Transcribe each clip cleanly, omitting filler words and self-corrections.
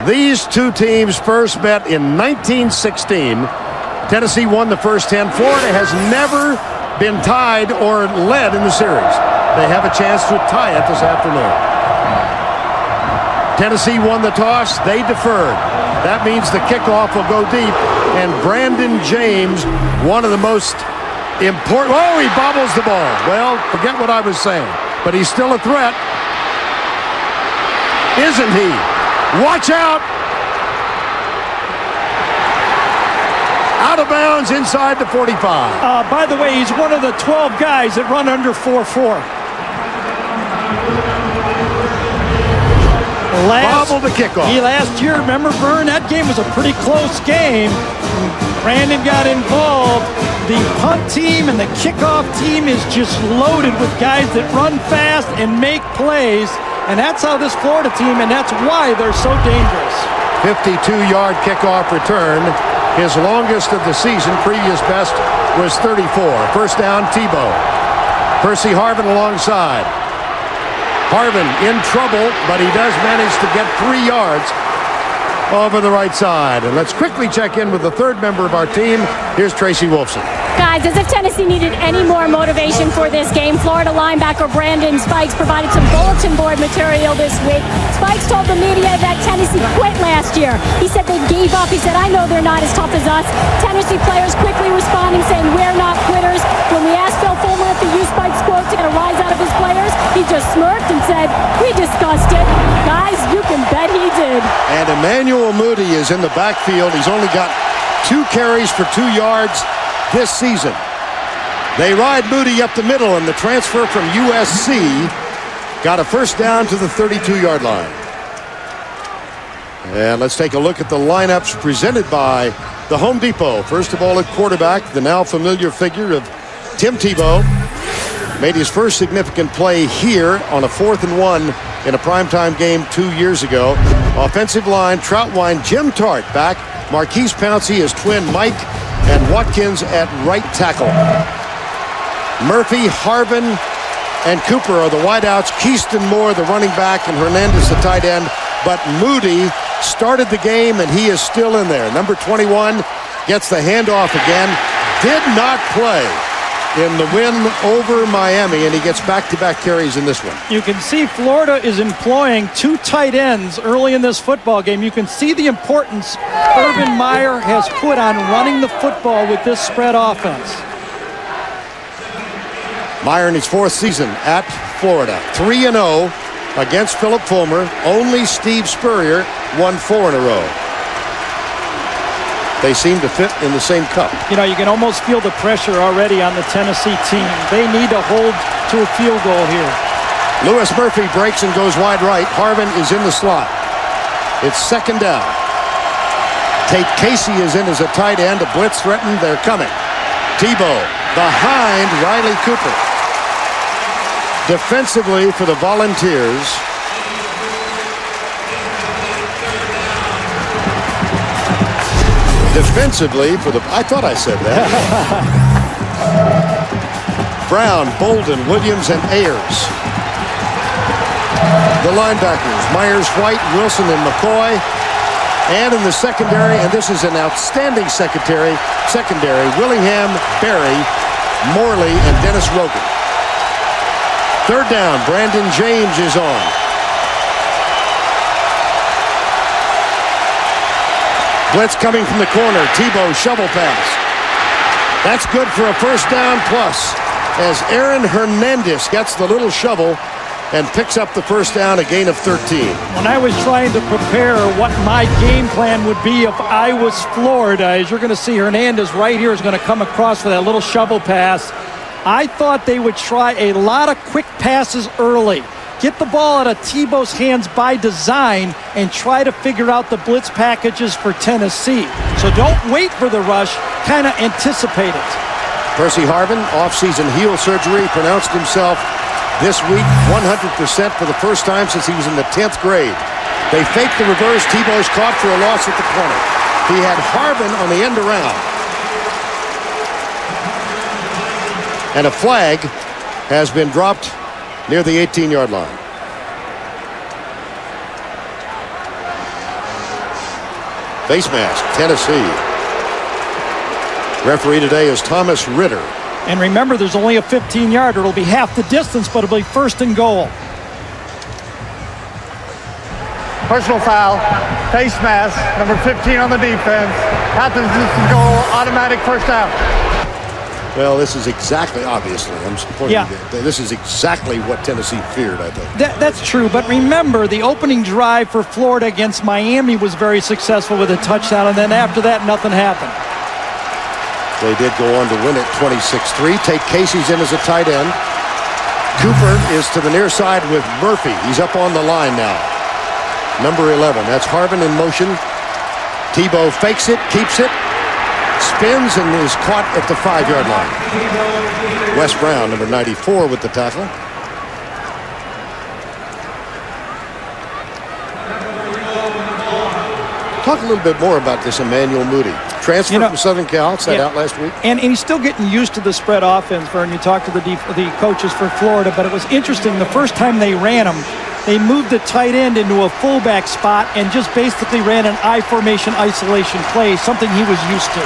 These two teams first met in 1916. Tennessee won the first 10. Florida has never been tied or led in the series. They have a chance to tie it this afternoon. Tennessee won the toss. They deferred. That means the kickoff will go deep. And Brandon James, one of the most important... Oh, he bobbles the ball. Well, forget what I was saying. But he's still a threat. Isn't he? Watch out! Out of bounds inside the 45. By the way, he's one of the 12 guys that run under 4.4. Bobble the kickoff. Last year, remember, Vern, that game was a pretty close game. Brandon got involved. The punt team and the kickoff team is just loaded with guys that run fast and make plays. And that's how this Florida team, and that's why they're so dangerous. 52-yard kickoff return. His longest of the season. Previous best was 34. First down, Tebow. Percy Harvin alongside. Harvin in trouble, but he does manage to get 3 yards over the right side. And let's quickly check in with the third member of our team. Here's Tracy Wolfson. Guys, as if Tennessee needed any more motivation for this game, Florida linebacker Brandon Spikes provided some bulletin board material this week. Spikes told the media that Tennessee quit last year. He said they gave up. He said, I know they're not as tough as us. Tennessee players quickly responding, saying, we're not quitters. When we asked Phil Fulmer if the use Spikes quote to get a rise out of his players, he just smirked and said, we discussed it. Guys, you can bet he did. And Emmanuel Moody is in the backfield. He's only got 2 carries for 2 yards this season. They ride Moody up the middle, and the transfer from USC got a first down to the 32-yard line. And let's take a look at the lineups presented by the Home Depot. First of all, at quarterback, the now familiar figure of Tim Tebow. Made his first significant play here on a 4th and 1 in a primetime game 2 years ago. Offensive line, Troutwine, Jim Tart back. Marquise Pouncey, his twin Mike, and Watkins at right tackle. Murphy, Harvin, and Cooper are the wideouts. Keyston Moore, the running back, and Hernandez, the tight end. But Moody started the game, and he is still in there. Number 21 gets the handoff again. Did not play in the win over Miami, and he gets back-to-back carries in this one. You can see Florida is employing 2 tight ends early in this football game. You can see the importance Urban Meyer has put on running the football with this spread offense. Meyer in his 4th season at Florida. 3-0 against Philip Fulmer. Only Steve Spurrier won 4 in a row. They seem to fit in the same cup. You know, you can almost feel the pressure already on the Tennessee team. They need to hold to a field goal here. Lewis Murphy breaks and goes wide right. Harvin is in the slot. It's 2nd down. Tate Casey is in as a tight end. A blitz threatened. They're coming. Tebow behind Riley Cooper. Defensively for the Volunteers. Defensively for the... I thought I said that. Brown, Bolden, Williams, and Ayers. The linebackers, Myers, White, Wilson, and McCoy. And in the secondary, and this is an outstanding secondary, Willingham, Berry, Morley, and Dennis Rogan. 3rd down, Brandon James is on. Blitz coming from the corner. Tebow shovel pass. That's good for a first down plus as Aaron Hernandez gets the little shovel and picks up the first down, a gain of 13. When I was trying to prepare what my game plan would be if I was Florida, as you're going to see Hernandez right here is going to come across for that little shovel pass. I thought they would try a lot of quick passes early. Get the ball out of Tebow's hands by design and try to figure out the blitz packages for Tennessee. So don't wait for the rush, kind of anticipate it. Percy Harvin, off-season heel surgery, pronounced himself this week 100% for the first time since he was in the 10th grade. They faked the reverse. Tebow's caught for a loss at the corner. He had Harvin on the end around. And a flag has been dropped near the 18-yard line. Face mask, Tennessee. Referee today is Thomas Ritter. And remember, there's only a 15-yarder. It'll be half the distance, but it'll be first and goal. Personal foul, face mask, number 15 on the defense. Half the distance goal, automatic first down. Well, this is exactly, obviously, I'm supporting this is exactly what Tennessee feared, I think. That's true, but remember, the opening drive for Florida against Miami was very successful with a touchdown, and then after that, nothing happened. They did go on to win it 26-3. Take Casey's in as a tight end. Cooper is to the near side with Murphy. He's up on the line now. Number 11, that's Harvin in motion. Tebow fakes it, keeps it, spins, and is caught at the 5-yard line. Wes Brown, number 94, with the tackle. Talk a little bit more about this Emmanuel Moody. Transfer from Southern Cal, sat out last week. And he's still getting used to the spread offense, Vern. You talked to the coaches for Florida, but it was interesting. The first time they ran him, they moved the tight end into a fullback spot and just basically ran an I formation isolation play, something he was used to.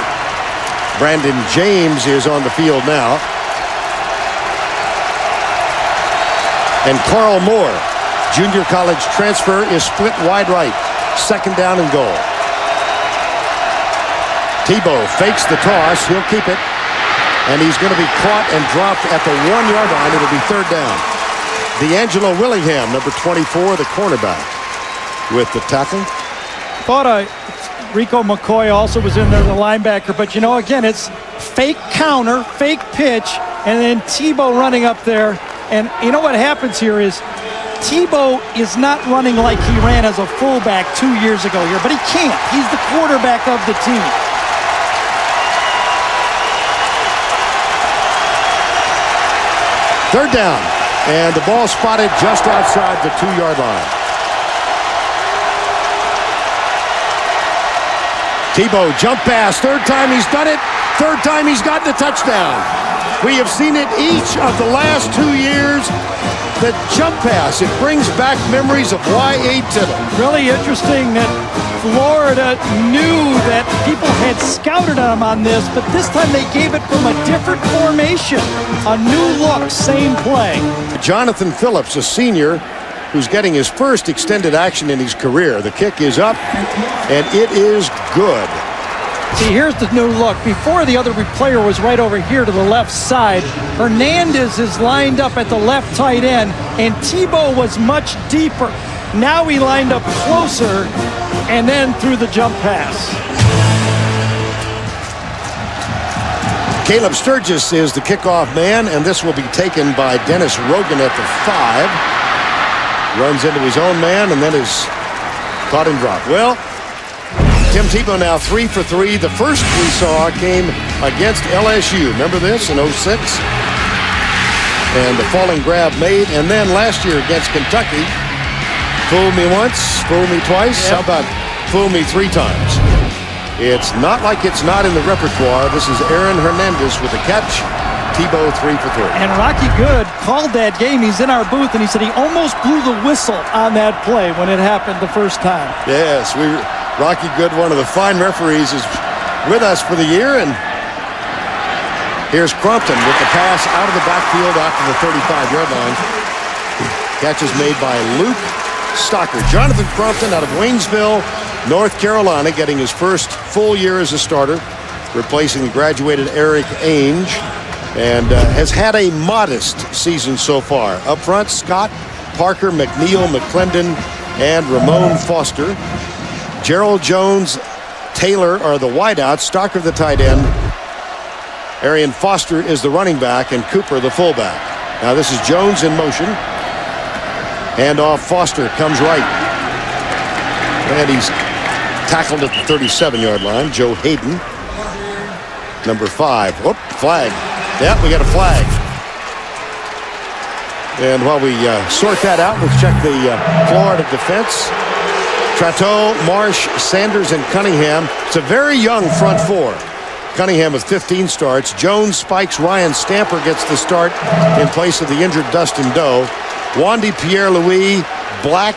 Brandon James is on the field now. And Carl Moore, junior college transfer, is split wide right. Second down and goal. Tebow fakes the toss. He'll keep it. And he's going to be caught and dropped at the 1-yard line. It'll be third down. D'Angelo Willingham, number 24, the cornerback, with the tackle. Thought Rico McCoy also was in there, the linebacker. But, again, it's fake counter, fake pitch, and then Tebow running up there. And you know what happens here is Tebow is not running like he ran as a fullback 2 years ago here, but he can't. He's the quarterback of the team. Third down, and the ball spotted just outside the 2-yard line. Tebow jump pass. Third time he's done it. Third time he's gotten a touchdown. We have seen it each of the last 2 years. The jump pass, it brings back memories of Y.A. Tittle. Really interesting that Florida knew that people had scouted him on this, but this time they gave it from a different formation. A new look, same play. Jonathan Phillips, a senior, who's getting his first extended action in his career. The kick is up, and it is good. See, here's the new look. Before, the other player was right over here to the left side. Hernandez is lined up at the left tight end, and Tebow was much deeper. Now he lined up closer, and then threw the jump pass. Caleb Sturgis is the kickoff man, and this will be taken by Dennis Rogan at the 5. Runs into his own man, and then is caught and dropped. Well, Tim Tebow now 3 for 3. The first we saw came against LSU. Remember this in 06? And the falling grab made. And then last year against Kentucky, fool me once, fool me twice. Yep. How about fool me 3 times? It's not like it's not in the repertoire. This is Aaron Hernandez with a catch. Tebow 3 for 3. And Rocky Good called that game. He's in our booth, and he said he almost blew the whistle on that play when it happened the first time. Yes, Rocky Good, one of the fine referees, is with us for the year. And here's Crompton with the pass out of the backfield out to the 35-yard line. Catch is made by Luke Stocker. Jonathan Crompton out of Waynesville, North Carolina, getting his first full year as a starter, replacing the graduated Eric Ainge, and has had a modest season so far. Up front, Scott, Parker, McNeil, McClendon, and Ramon Foster. Gerald Jones, Taylor are the wideouts. Stocker the tight end. Arian Foster is the running back, and Cooper the fullback. Now this is Jones in motion. Hand off, Foster comes right. And he's tackled at the 37-yard line. Joe Hayden, number 5. Whoop, flag. Yeah, we got a flag. And while we sort that out, let's check the Florida defense. Trateau, Marsh, Sanders, and Cunningham. It's a very young front 4. Cunningham with 15 starts. Jones spikes. Ryan Stamper gets the start in place of the injured Dustin Doe. Wandy Pierre-Louis, Black,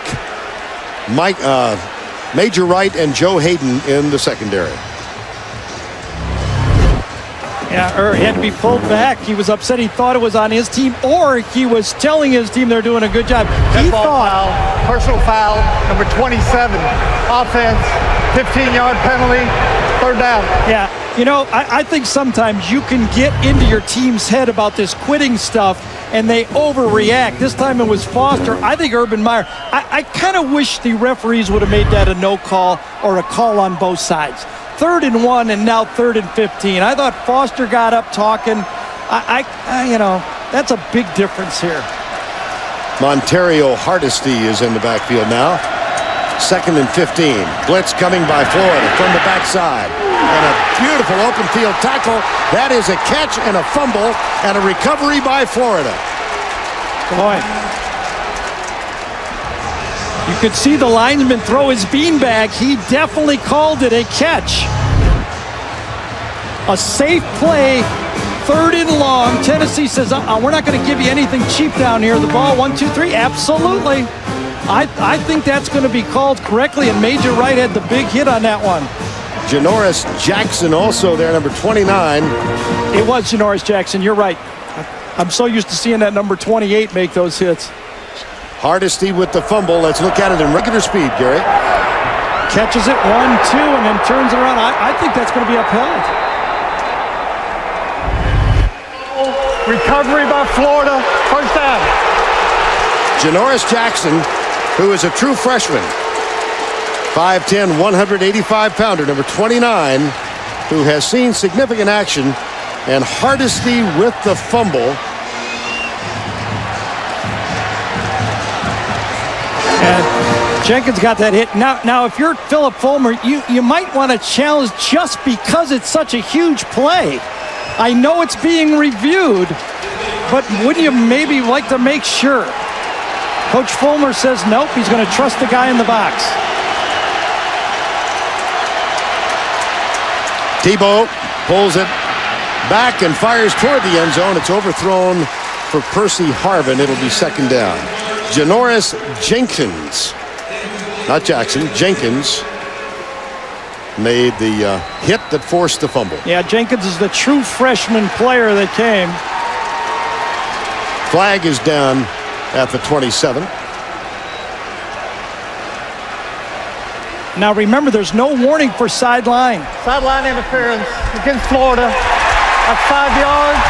Major Wright and Joe Hayden in the secondary. Yeah, he had to be pulled back. He was upset. He thought it was on his team, or he was telling his team they're doing a good job. He thought. Foul, personal foul, number 27. Offense, 15-yard penalty, 3rd down. Yeah, you know, I think sometimes you can get into your team's head about this quitting stuff, and they overreact. This time it was Foster. I think Urban Meyer. I kind of wish the referees would have made that a no call or a call on both sides. 3rd and 1 and now 3rd and 15. I thought Foster got up talking. You know, that's a big difference here. Montario Hardesty is in the backfield now. 2nd and 15. Blitz coming by Florida from the backside. And a beautiful open field tackle. That is a catch and a fumble and a recovery by Florida. Boy. You could see the lineman throw his beanbag. He definitely called it a catch. A safe play, 3rd and long. Tennessee says, we're not going to give you anything cheap down here. The ball, 1, 2, 3. Absolutely. I think that's going to be called correctly, and Major Wright had the big hit on that one. Janoris Jackson also there, number 29. It was Janoris Jackson. You're right. I'm so used to seeing that number 28 make those hits. Hardesty with the fumble. Let's look at it in regular speed, Gary. Catches it 1, 2, and then turns it around. I think that's going to be upheld. Recovery by Florida, 1st down. Janoris Jackson, who is a true freshman. 5'10", 185-pounder, number 29, who has seen significant action. And Hardesty with the fumble. And Jenkins got that hit. Now, if you're Philip Fulmer, you might want to challenge just because it's such a huge play. I know it's being reviewed, but wouldn't you maybe like to make sure? Coach Fulmer says nope, he's going to trust the guy in the box. Tebow pulls it back and fires toward the end zone. It's overthrown for Percy Harvin. It'll be 2nd down. Janoris Jenkins, not Jackson, Jenkins made the hit that forced the fumble. Yeah, Jenkins is the true freshman player that came. Flag is down at the 27. Now remember, there's no warning for sideline. Sideline interference against Florida. That's 5 yards.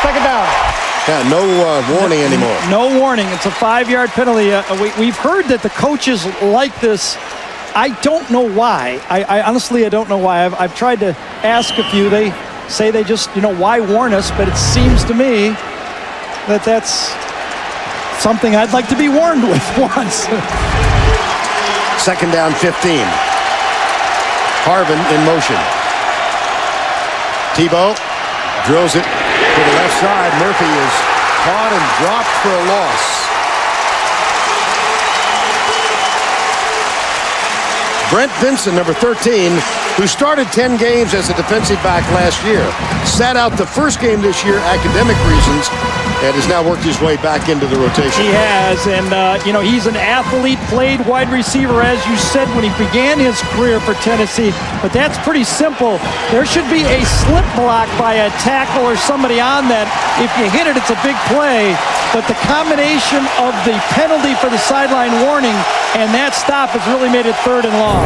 2nd down. Yeah, no warning anymore. No warning. It's a 5-yard penalty. We've heard that the coaches like this. I don't know why. I honestly, I don't know why. I've tried to ask a few. They say they just, why warn us? But it seems to me that that's something I'd like to be warned with once. 2nd down, 15. Harvin in motion. Tebow drills it to the left side. Murphy is caught and dropped for a loss. Brent Vinson, number 13, who started 10 games as a defensive back last year, sat out the first game this year, academic reasons, and has now worked his way back into the rotation. He has, and he's an athlete, played wide receiver, as you said, when he began his career for Tennessee, but that's pretty simple. There should be a slip block by a tackle or somebody on that. If you hit it, it's a big play, but the combination of the penalty for the sideline warning and that stop has really made it 3rd and long.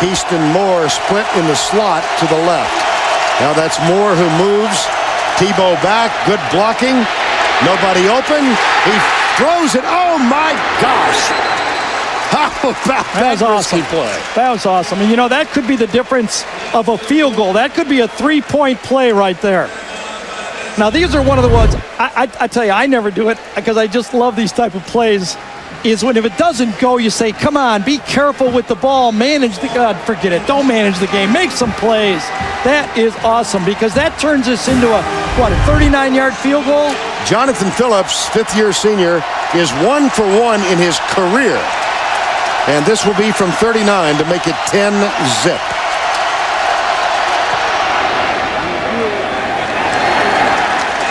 Keyston Moore split in the slot to the left. Now that's Moore who moves. Tebow back, good blocking. Nobody open. He throws it. Oh my gosh. How about that risky play? That was awesome. And that could be the difference of a field goal. That could be a 3-point play right there. Now these are one of the ones, I tell you, I never do it because I just love these type of plays. Is when if it doesn't go, you say, come on, be careful with the ball, manage the, forget it, don't manage the game, make some plays. That is awesome because that turns us into a 39-yard field goal? Jonathan Phillips, 5th-year senior, is 1 for 1 in his career. And this will be from 39 to make it 10-zip.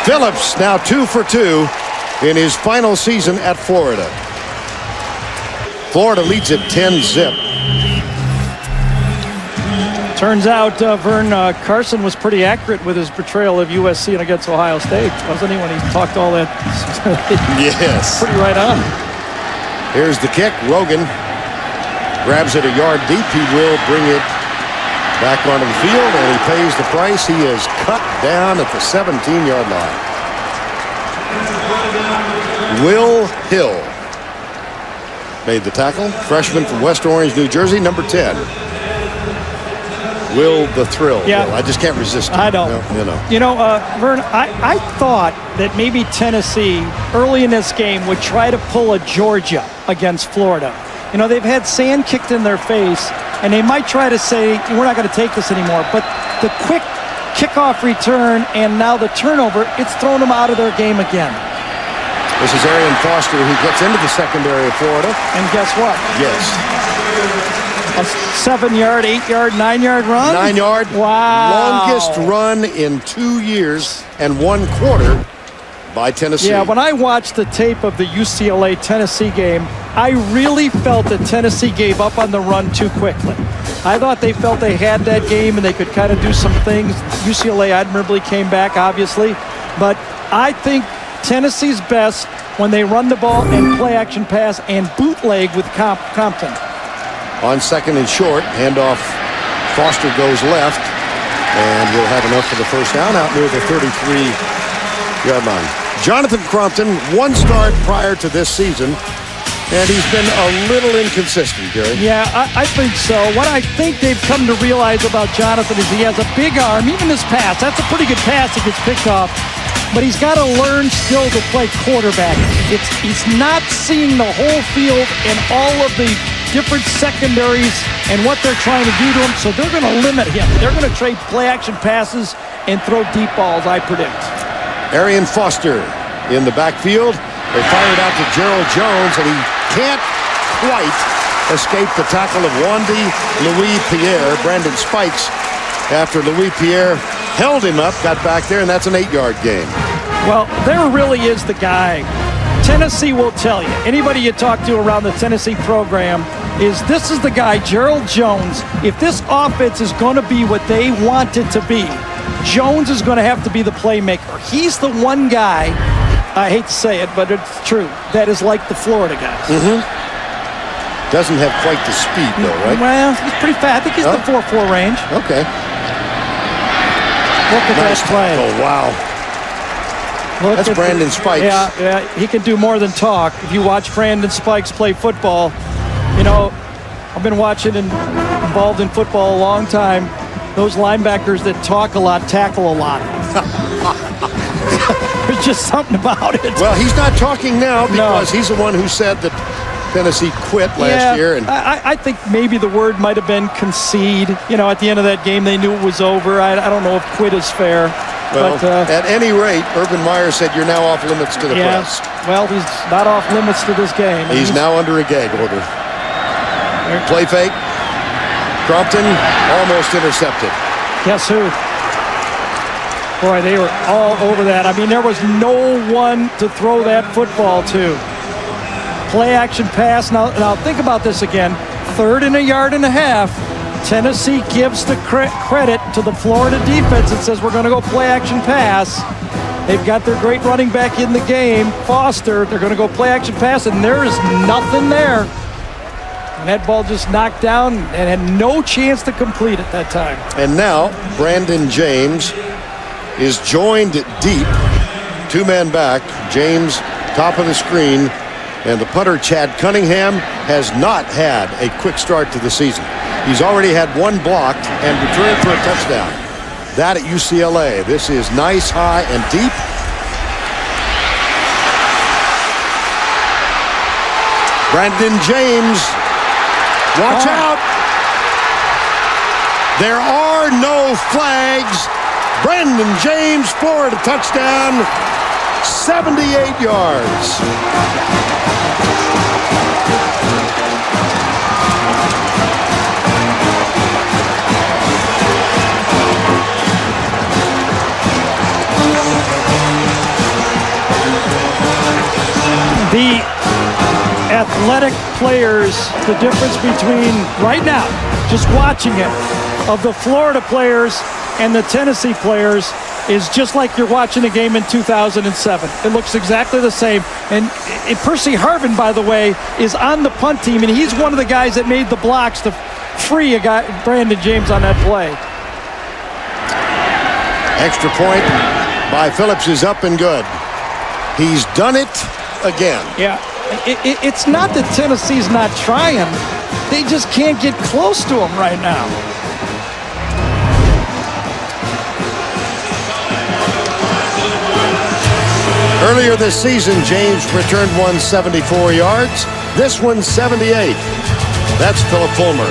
Phillips now 2 for 2 in his final season at Florida. Florida leads at 10-zip. Turns out Vern Carson was pretty accurate with his portrayal of USC and against Ohio State, wasn't he, when he talked all that? Yes. Pretty right on. Here's the kick. Rogan grabs it a yard deep. He will bring it back onto the field, and he pays the price. He is cut down at the 17-yard line. Will Hill made the tackle. Freshman from West Orange, New Jersey, number 10. Will the Thrill. Yeah. Will. I just can't resist it. I don't. Vern, I thought that maybe Tennessee early in this game would try to pull a Georgia against Florida. They've had sand kicked in their face, and they might try to say, we're not going to take this anymore. But the quick kickoff return and now the turnover, it's thrown them out of their game again. This is Arian Foster, who gets into the secondary of Florida. And guess what? Yes. A 7-yard, 8-yard, 9-yard run? 9-yard. Wow. Longest run in 2 years and 1 quarter by Tennessee. Yeah, when I watched the tape of the UCLA-Tennessee game, I really felt that Tennessee gave up on the run too quickly. I thought they felt they had that game and they could kind of do some things. UCLA admirably came back, obviously. But I think Tennessee's best when they run the ball and play action pass and bootleg with Compton. On second and short, handoff. Foster goes left, and we'll have enough for the first down out near the 33-yard line. Jonathan Crompton, 1 start prior to this season, and he's been a little inconsistent, Gary. Yeah, I think so. What I think they've come to realize about Jonathan is he has a big arm. Even this pass, that's a pretty good pass that gets picked off. But he's got to learn still to play quarterback. He's not seeing the whole field and all of the different secondaries and what they're trying to do to him, so they're going to limit him. They're going to trade play-action passes and throw deep balls, I predict. Arian Foster in the backfield. They fire it out to Gerald Jones, and he can't quite escape the tackle of Wandy Louis-Pierre. Brandon Spikes, after Louis-Pierre held him up, got back there, and that's an 8-yard gain. Well, there really is the guy. Tennessee will tell you, anybody you talk to around the Tennessee program, this is the guy, Gerald Jones. If this offense is going to be what they want it to be, Jones is going to have to be the playmaker. He's the one guy, I hate to say it, but it's true, that is like the Florida guys. Mm-hmm. Doesn't have quite the speed, though, right? Well, he's pretty fat. I think he's the 4.4 range. Okay. Look at that play. Oh, wow. That's Brandon Spikes. Yeah, he can do more than talk. If you watch Brandon Spikes play football, I've been watching and involved in football a long time. Those linebackers that talk a lot tackle a lot. There's just something about it. Well, he's not talking now because he's the one who said that Tennessee quit last year. And I think maybe the word might have been concede. At the end of that game, they knew it was over. I don't know if quit is fair. Well, but, at any rate, Urban Meyer said you're now off limits to the press. Well, he's not off limits to this game. He's now under a gag order. Play fake. Crompton almost intercepted. Guess who? Boy, they were all over that. I mean, there was no one to throw that football to. Play action pass. Now think about this again. 3rd and 1.5 yards. Tennessee gives the credit to the Florida defense and says we're going to go play action pass. They've got their great running back in the game, Foster. They're going to go play action pass, and there is nothing there. And that ball just knocked down and had no chance to complete at that time. And now Brandon James is joined deep. 2-man back. James, top of the screen. And the punter, Chad Cunningham, has not had a quick start to the season. He's already had 1 blocked and returned for a touchdown. That at UCLA. This is nice, high, and deep. Brandon James, watch out. There are no flags. Brandon James, Florida touchdown, 78 yards. The athletic players, the difference between right now, just watching it, of the Florida players and the Tennessee players is just like you're watching a game in 2007. It looks exactly the same. And Percy Harvin, by the way, is on the punt team, and he's one of the guys that made the blocks to free a guy, Brandon James, on that play. Extra point by Phillips is up and good. He's done it again. Yeah, it's not that Tennessee's not trying. They just can't get close to him right now. Earlier this season, James returned one 74 yards. This one 78. That's Philip Fulmer.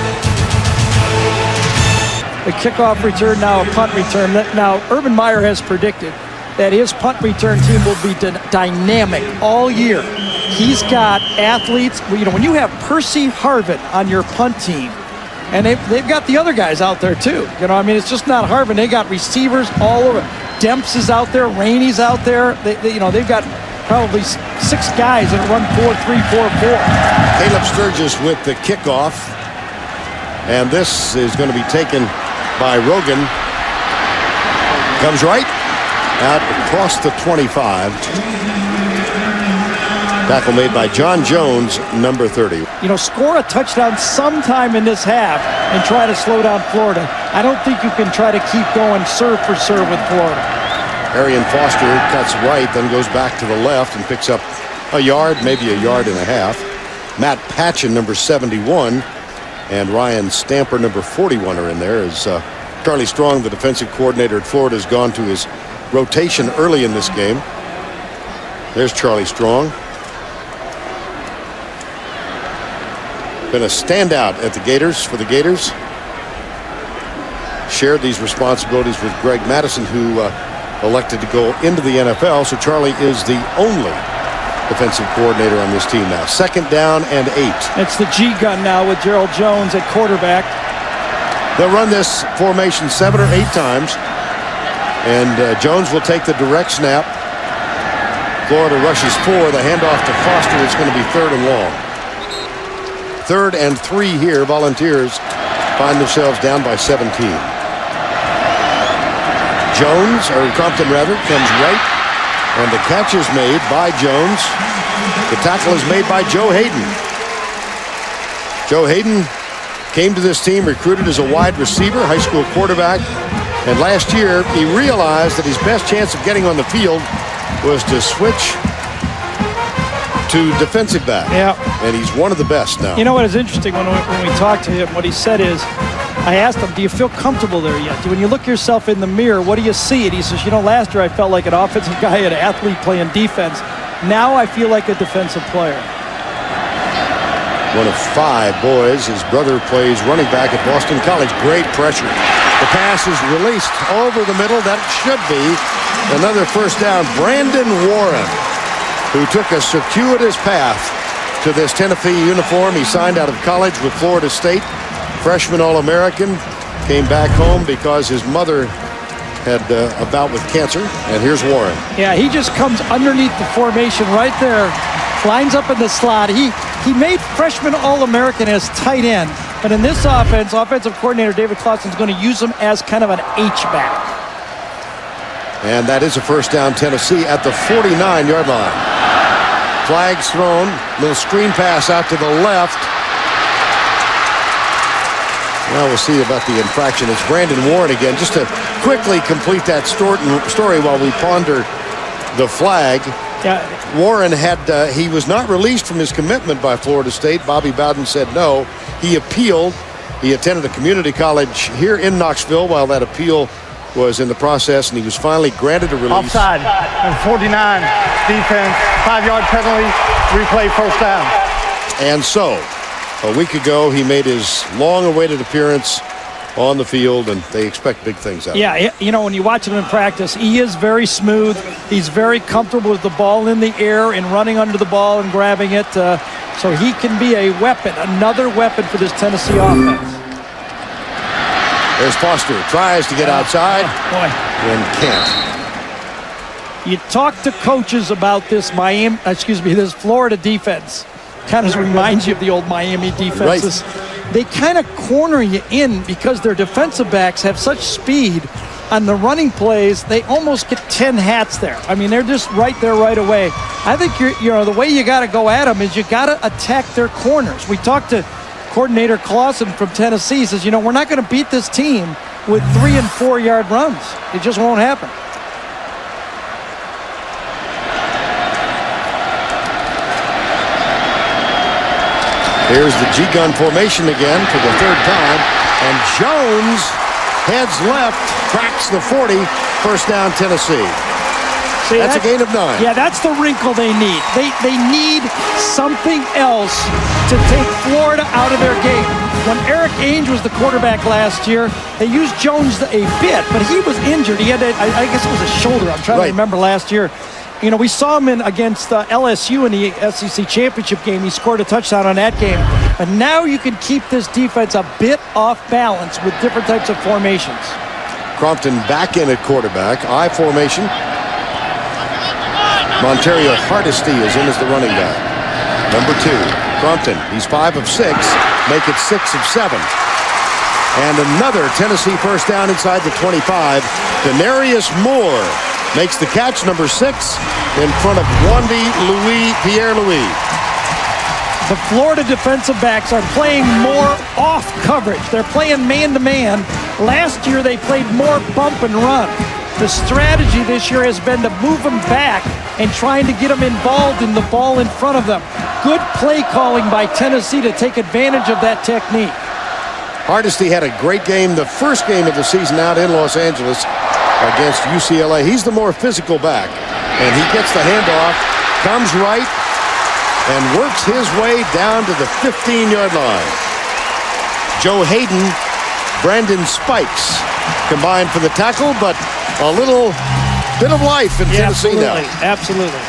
The kickoff return, now a punt return. Now, Urban Meyer has predicted that his punt return team will be dynamic all year. He's got athletes. You know, when you have Percy Harvin on your punt team, and they've got the other guys out there too. You know, I mean, it's just not Harvin. They got receivers all over. Demps is out there. Rainey's out there. They've got probably 6 guys that run 4-3-4-4. Caleb Sturgis with the kickoff. And this is going to be taken by Rogan. Comes right out across the 25. Tackle made by John Jones, number 30. You know, score a touchdown sometime in this half and try to slow down Florida. I don't think you can try to keep going serve for serve with Florida. Arian Foster cuts right, then goes back to the left and picks up a yard, maybe a yard and a half. Matt Patchen, number 71, and Ryan Stamper, number 41, are in there. As Charlie Strong, the defensive coordinator at Florida, has gone to his rotation early in this game. There's Charlie Strong. Been a standout at the Gators for the Gators. Shared these responsibilities with Greg Madison, who elected to go into the NFL. So Charlie is the only defensive coordinator on this team now. 2nd down and 8. It's the G gun now with Gerald Jones at quarterback. They'll run this formation 7 or 8 times. And Jones will take the direct snap. Florida rushes 4. The handoff to Foster is going to be 3rd and long. 3rd and 3 here. Volunteers find themselves down by 17. Jones, or Compton rather, comes right. And the catch is made by Jones. The tackle is made by Joe Hayden. Joe Hayden came to this team recruited as a wide receiver, high school quarterback. And last year, he realized that his best chance of getting on the field was to switch to defensive back. Yeah. And he's one of the best now. You know what is interesting when we talked to him, what he said is, I asked him, do you feel comfortable there yet? When you look yourself in the mirror, what do you see? And he says, you know, last year I felt like an offensive guy, an athlete playing defense. Now I feel like a defensive player. One of 5 boys. His brother plays running back at Boston College. Great pressure. The pass is released over the middle. That should be another first down. Brandon Warren, who took a circuitous path to this Tennessee uniform. He signed out of college with Florida State. Freshman All-American. Came back home because his mother had a bout with cancer. And here's Warren. Yeah, he just comes underneath the formation right there. Lines up in the slot. He made freshman All-American as tight end. But in this offense, offensive coordinator David Clausen is going to use him as kind of an H-back. And that is a first down, Tennessee at the 49-yard line. Flags thrown. Little screen pass out to the left. Now we'll see about the infraction. It's Brandon Warren again. Just to quickly complete that story while we ponder the flag. Yeah. Warren he was not released from his commitment by Florida State. Bobby Bowden said no. He appealed. He attended a community college here in Knoxville while that appeal was in the process, and he was finally granted a release. Offside, and 49, defense, 5-yard penalty, replay first down. And so, a week ago, he made his long-awaited appearance on the field, and they expect big things out of him. Yeah, you know, when you watch him in practice, he is very smooth. He's very comfortable with the ball in the air and running under the ball and grabbing it. So he can be a weapon, another weapon for this Tennessee offense. There's Foster. Tries to get outside. And can't. You talk to coaches about this this Florida defense. Kind of reminds you of the old Miami defenses. Right. they kind of corner you in because their defensive backs have such speed on the running plays. They almost get 10 hats there. I mean, they're just right there right away. I think the way you got to go at them is you got to attack their corners. We talked to coordinator Clausen from Tennessee. He says, we're not going to beat this team with 3- and 4-yard runs. It just won't happen. Here's the G-gun formation again for the third time. And Jones heads left, cracks the 40. First down, Tennessee. See, that's a gain of 9. Yeah, that's the wrinkle they need. They need something else to take Florida out of their game. When Eric Ainge was the quarterback last year, they used Jones a bit, but he was injured. He had, I guess it was a shoulder. I'm trying to remember last year. We saw him against LSU in the SEC championship game. He scored a touchdown on that game. But now you can keep this defense a bit off balance with different types of formations. Crompton back in at quarterback. I formation. Montario Hardesty is in as the running back. Number 2, Crompton. He's 5 of 6. Make it 6 of 7. And another Tennessee first down inside the 25. Denarius Moore makes the catch, number 6, in front of Wandy Pierre-Louis. The Florida defensive backs are playing more off coverage. They're playing man-to-man. Last year, they played more bump and run. The strategy this year has been to move them back and trying to get them involved in the ball in front of them. Good play calling by Tennessee to take advantage of that technique. Hardesty had a great game, the first game of the season out in Los Angeles against UCLA. He's the more physical back, and he gets the handoff, comes right, and works his way down to the 15-yard line. Joe Hayden, Brandon Spikes combined for the tackle, but a little bit of life in Tennessee now. Absolutely.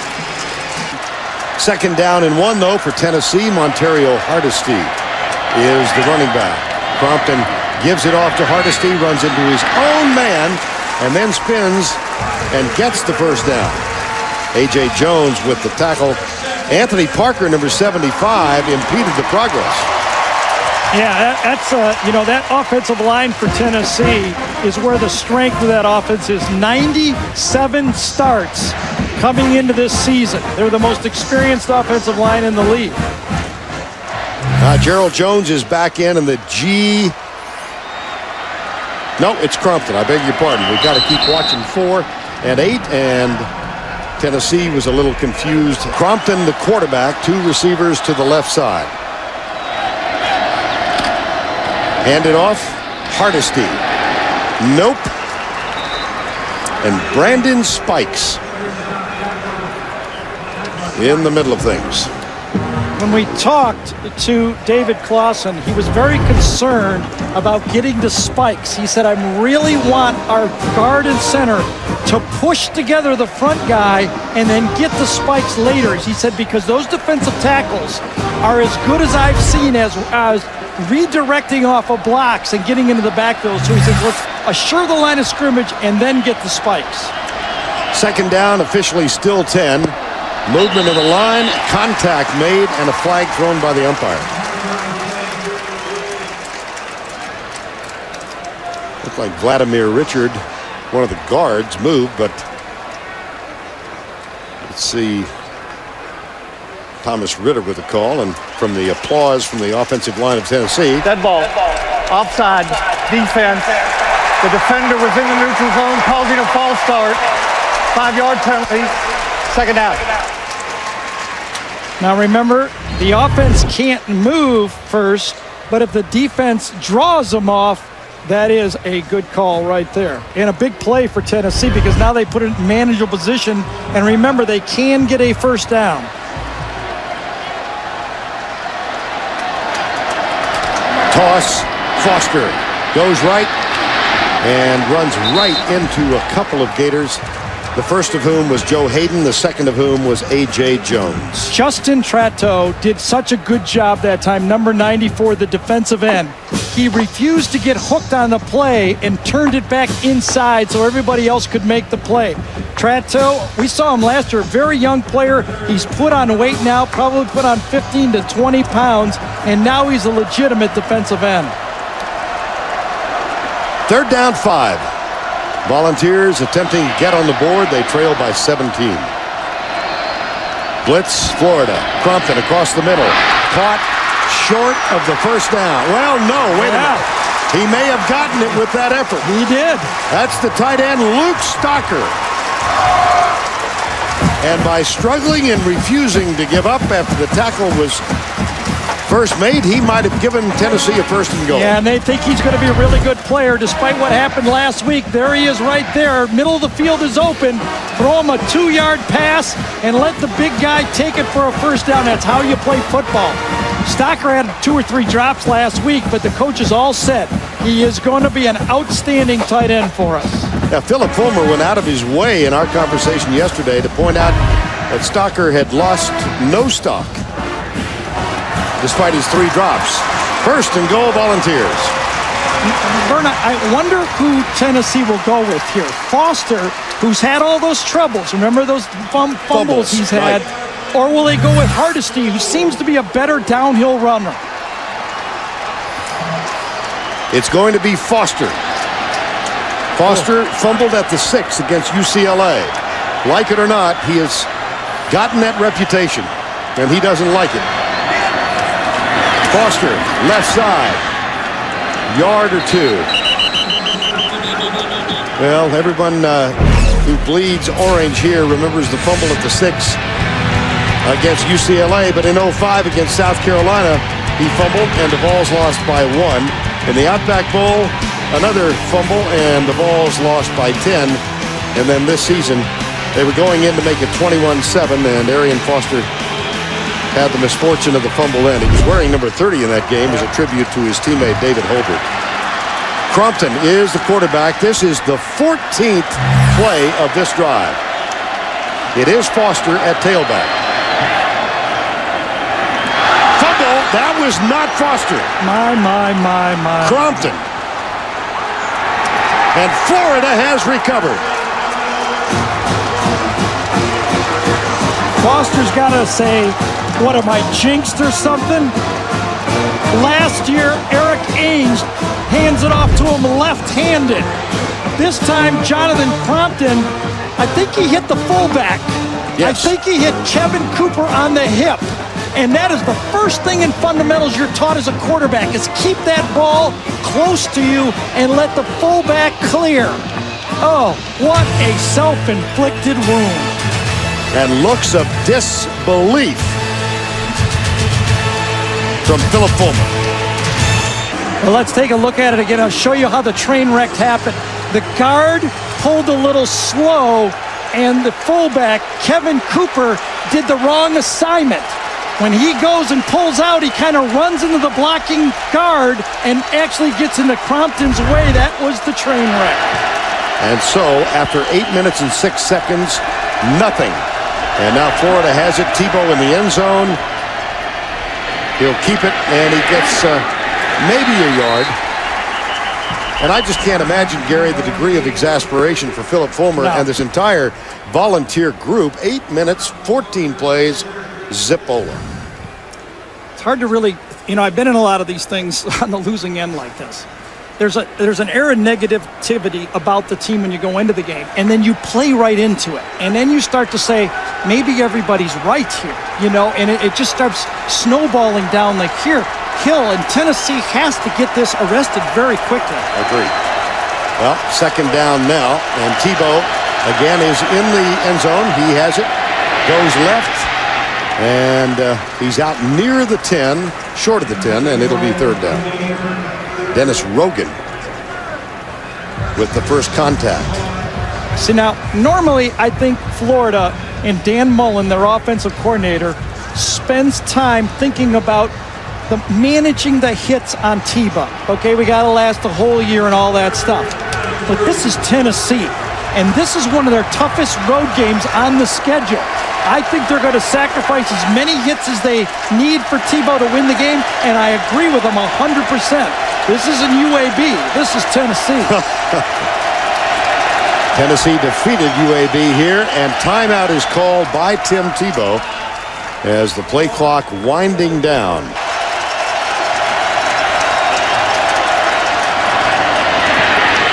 Second down and 1, though, for Tennessee. Montario Hardesty is the running back. Crompton gives it off to Hardesty, runs into his own man, and then spins and gets the first down. A.J. Jones with the tackle. Anthony Parker, number 75, impeded the progress. Yeah, that's that offensive line for Tennessee is where the strength of that offense is. 97 starts coming into this season. They're the most experienced offensive line in the league. Gerald Jones is back in, and the G... No, it's Crompton. I beg your pardon. We've got to keep watching 4 and 8, and Tennessee was a little confused. Crompton, the quarterback, 2 receivers to the left side. Handed off, Hardesty. Nope. And Brandon Spikes in the middle of things. When we talked to David Clausen, he was very concerned about getting to Spikes. He said, I really want our guard and center to push together the front guy and then get the Spikes later. He said, because those defensive tackles are as good as I've seen as redirecting off of blocks and getting into the backfield. So he says, let's assure the line of scrimmage and then get the Spikes. Second down, officially still 10. Movement of the line, contact made, and a flag thrown by the umpire. Looked like Vladimir Richard, one of the guards, moved, but let's see. Thomas Ritter with a call, and from the applause from the offensive line of Tennessee. Dead ball. Offside. Defense. The defender was in the neutral zone, causing a false start. 5-yard penalty. Second down. Now remember, the offense can't move first, but if the defense draws them off, that is a good call right there. And a big play for Tennessee because now they put it in manageable position. And remember, they can get a first down. Toss. Foster goes right and runs right into a couple of Gators. The first of whom was Joe Hayden, the second of whom was A.J. Jones. Justin Tratto did such a good job that time, number 94, the defensive end. He refused to get hooked on the play and turned it back inside so everybody else could make the play. Tratto, we saw him last year, very young player. He's put on weight now, probably put on 15 to 20 pounds. and now he's a legitimate defensive end. 3rd down 5. Volunteers attempting to get on the board. They trail by 17. Blitz, Florida. Crumpton across the middle. Caught short of the 1st down. Well, no, wait a minute. He may have gotten it with that effort. He did. That's the tight end, Luke Stocker. And by struggling and refusing to give up after the tackle was first made, he might have given Tennessee a 1st and goal. Yeah, and they think he's going to be a really good player despite what happened last week. There he is right there. Middle of the field is open. Throw him a 2-yard pass and let the big guy take it for a 1st down. That's how you play football. Stocker had 2 or 3 drops last week, but the coach is all set. He is going to be an outstanding tight end for us. Now, Philip Fulmer went out of his way in our conversation yesterday to point out that Stocker had lost no stock despite his 3 drops. 1st and goal, Volunteers. Berna, I wonder who Tennessee will go with here. Foster, who's had all those troubles. Remember those fumbles he's had? Right. Or will they go with Hardesty, who seems to be a better downhill runner? It's going to be Foster. Foster fumbled at the 6 against UCLA. Like it or not, he has gotten that reputation, and he doesn't like it. Foster, left side. Yard or 2. Well, everyone who bleeds orange here remembers the fumble at the 6 against UCLA, but in 05 against South Carolina, he fumbled, and the Vols lost by 1. In the Outback Bowl, another fumble, and the Vols lost by 10. And then this season, they were going in to make it 21-7, and Arian Foster had the misfortune of the fumble in. He was wearing number 30 in that game as a tribute to his teammate David Holbert. Crumpton is the quarterback. This is the 14th play of this drive. It is Foster at tailback. Fumble. That was not Foster. My. Crumpton. And Florida has recovered. Foster's got to say, what am I, jinxed or something? Last year, Eric Ainge hands it off to him left-handed. This time, Jonathan Crumpton, I think he hit the fullback. Yes. I think he hit Kevin Cooper on the hip. And that is the first thing in fundamentals you're taught as a quarterback is keep that ball close to you and let the fullback clear. Oh, what a self-inflicted wound. And looks of disbelief from Philip Fulmer. Well, let's take a look at it again. I'll show you how the train wreck happened. The guard pulled a little slow, and the fullback, Kevin Cooper, did the wrong assignment. When he goes and pulls out, he kind of runs into the blocking guard and actually gets into Crumpton's way. That was the train wreck. And so, after 8 minutes and 6 seconds, nothing. And now Florida has it. Tebow in the end zone. He'll keep it, and he gets maybe a yard. And I just can't imagine, Gary, the degree of exasperation for Philip Fulmer and this entire volunteer group. 8 minutes, 14 plays, Zippola. It's hard to really, I've been in a lot of these things on the losing end like this. There's an air of negativity about the team when you go into the game, and then you play right into it. And then you start to say, maybe everybody's right here, and it just starts snowballing down like here. Hill and Tennessee has to get this arrested very quickly. Agreed. Well, 2nd down now, and Tebow again is in the end zone. He has it, goes left, and he's out near the 10, short of the 10, and it'll be 3rd down. Dennis Rogan with the first contact. See, now, normally I think Florida and Dan Mullen, their offensive coordinator, spends time thinking about managing the hits on Tebow. Okay, we got to last the whole year and all that stuff. But this is Tennessee, and this is one of their toughest road games on the schedule. I think they're going to sacrifice as many hits as they need for Tebow to win the game, and I agree with them 100%. This isn't UAB. This is Tennessee. Tennessee defeated UAB here, and timeout is called by Tim Tebow as the play clock winding down.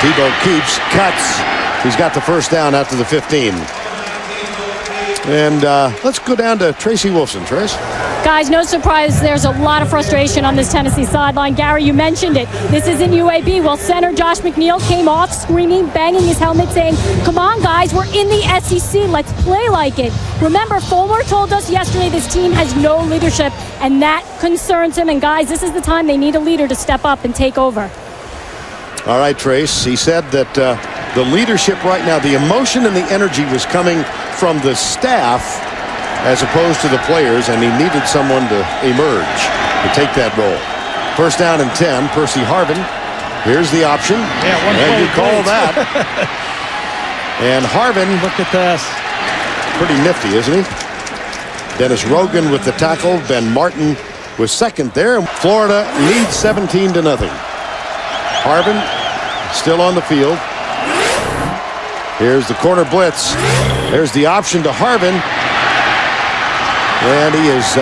Tebow keeps, cuts. He's got the first down after the 15. And let's go down to Tracy Wolfson. Trace? Guys, no surprise, there's a lot of frustration on this Tennessee sideline. Gary, you mentioned it. This isn't UAB. Well, center Josh McNeil came off screaming, banging his helmet, saying, come on, guys, we're in the SEC. Let's play like it. Remember, Fulmer told us yesterday this team has no leadership, and that concerns him. And, guys, this is the time they need a leader to step up and take over. All right, Trace. He said that the leadership right now, the emotion and the energy was coming from the staff as opposed to the players, and he needed someone to emerge to take that role. First down and 10, Percy Harvin. Here's the option. Yeah, and you call that. And Harvin, look at this. Pretty nifty, isn't he? Dennis Rogan with the tackle. Ben Martin was second there. Florida leads 17-0. Harvin still on the field. Here's the corner blitz. There's the option to Harvin. And he is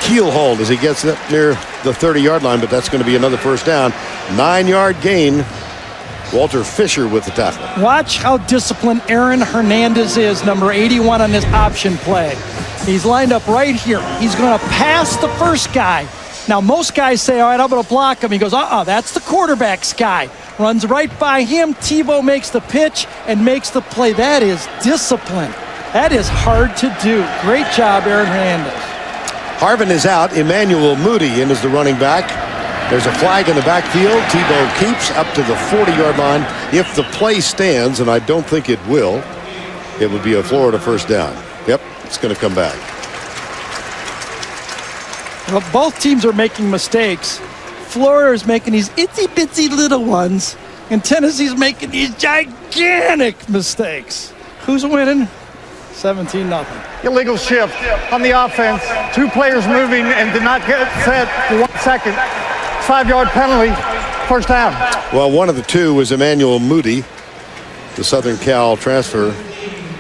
keel-hauled as he gets up near the 30-yard line, but that's going to be another first down. 9-yard gain. Walter Fisher with the tackle. Watch how disciplined Aaron Hernandez is, number 81 on this option play. He's lined up right here. He's going to pass the first guy. Now, most guys say, all right, I'm going to block him. He goes, that's the quarterback's guy. Runs right by him. Tebow makes the pitch and makes the play. That is discipline. That is hard to do. Great job, Aaron Hernandez. Harvin is out. Emmanuel Moody in as the running back. There's a flag in the backfield. Tebow keeps up to the 40-yard line. If the play stands, and I don't think it will, it would be a Florida first down. Yep, it's going to come back. Well, both teams are making mistakes. Florida is making these itsy-bitsy little ones, and Tennessee's making these gigantic mistakes. Who's winning? 17-0. Illegal shift on the offense. Two players moving and did not get set for 1 second. 5-yard penalty. First down. Well, one of the two was Emmanuel Moody, the Southern Cal transfer.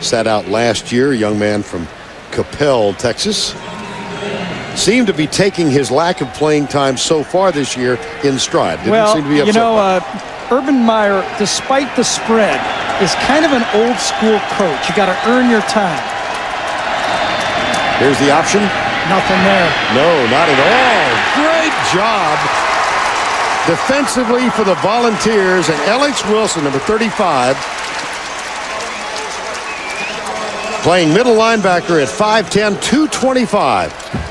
Sat out last year, a young man from Coppell, Texas. Seemed to be taking his lack of playing time so far this year in stride. Didn't seem to be upset. Urban Meyer, despite the spread, is kind of an old school coach. You got to earn your time. Here's the option. Nothing there. No, not at all. Great job defensively for the Volunteers, and Alex Wilson, number 35, playing middle linebacker at 5'10", 225.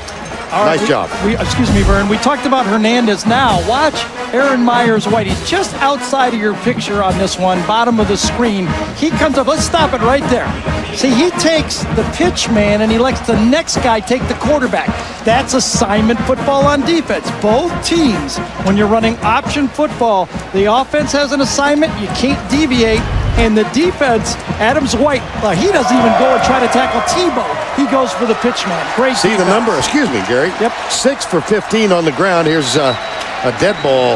Nice job. Excuse me, Vern. We talked about Hernandez. Now, watch Aaron Myers-White. He's just outside of your picture on this one, bottom of the screen. He comes up. Let's stop it right there. See, he takes the pitch man, and he lets the next guy take the quarterback. That's assignment football on defense. Both teams, when you're running option football, the offense has an assignment. You can't deviate. And the defense, Adams-White, he doesn't even go and try to tackle Tebow. He goes for the pitch man. Great See defense. The number, excuse me, Gary. Yep. 6 for 15 on the ground. Here's a dead ball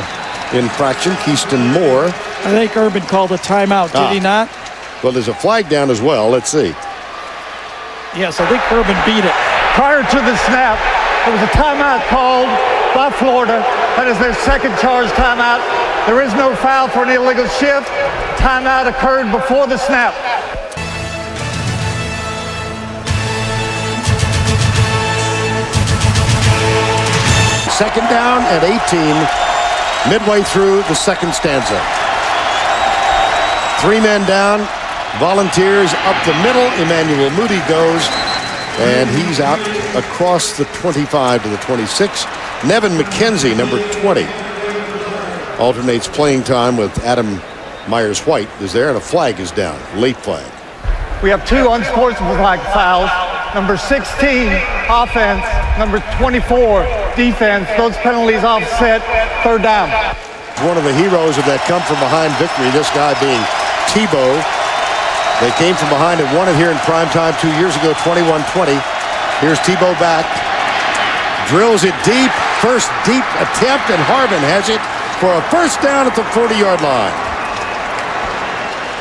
infraction. Keyston Moore. I think Urban called a timeout, did he not? Well, there's a flag down as well. Let's see. Yes, I think Urban beat it. Prior to the snap, there was a timeout called by Florida. That is their second charge timeout. There is no foul for an illegal shift. Timeout occurred before the snap. Second down at 18, midway through the second stanza. 3 men down, Volunteers up the middle. Emmanuel Moody goes, and he's out across the 25 to the 26. Nevin McKenzie, number 20, alternates playing time with Adam Myers-White is there, and a flag is down, late flag. We have 2 unsportsmanlike fouls. Number 16, offense. Number 24, defense. Those penalties offset. Third down. One of the heroes of that come from behind victory, this guy being Tebow. They came from behind and won it here in primetime 2 years ago, 21-20. Here's Tebow back. Drills it deep. First deep attempt, and Harvin has it for a first down at the 40-yard line.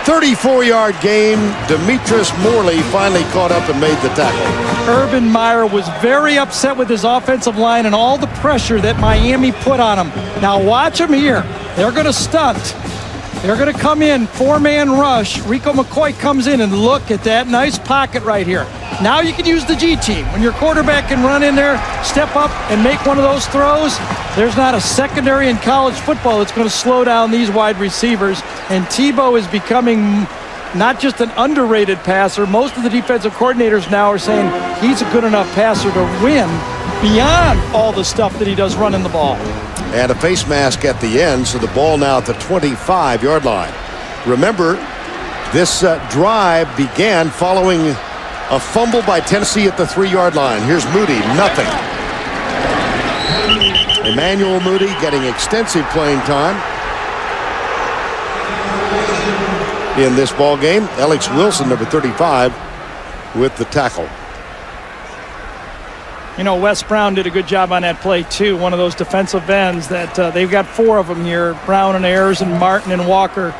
34-yard gain. Demetrius Morley finally caught up and made the tackle. Urban Meyer was very upset with his offensive line and all the pressure that Miami put on him. Now watch him here. They're going to stunt. They're going to come in, 4-man rush. Rico McCoy comes in, and look at that nice pocket right here. Now you can use the G team. When your quarterback can run in there, step up, and make one of those throws, there's not a secondary in college football that's going to slow down these wide receivers. And Tebow is becoming not just an underrated passer. Most of the defensive coordinators now are saying he's a good enough passer to win beyond all the stuff that he does running the ball. And a face mask at the end, so the ball now at the 25-yard line. Remember, this drive began following a fumble by Tennessee at the 3-yard line. Here's Moody, nothing. Emmanuel Moody getting extensive playing time in this ball game. Alex Wilson, number 35, with the tackle. You know, Wes Brown did a good job on that play, too. One of those defensive ends that they've got 4 of them here. Brown and Ayers and Martin and Walker.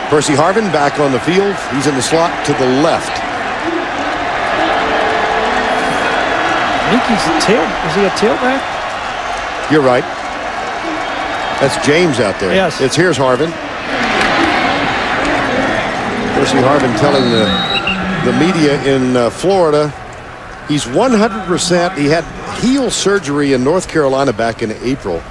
Percy Harvin back on the field. He's in the slot to the left. I think he's a tail. Is he a tailback? You're right. That's James out there. Yes. Here's Harvin. Percy Harvin telling the media in Florida he's 100%. He had heel surgery in North Carolina back in April.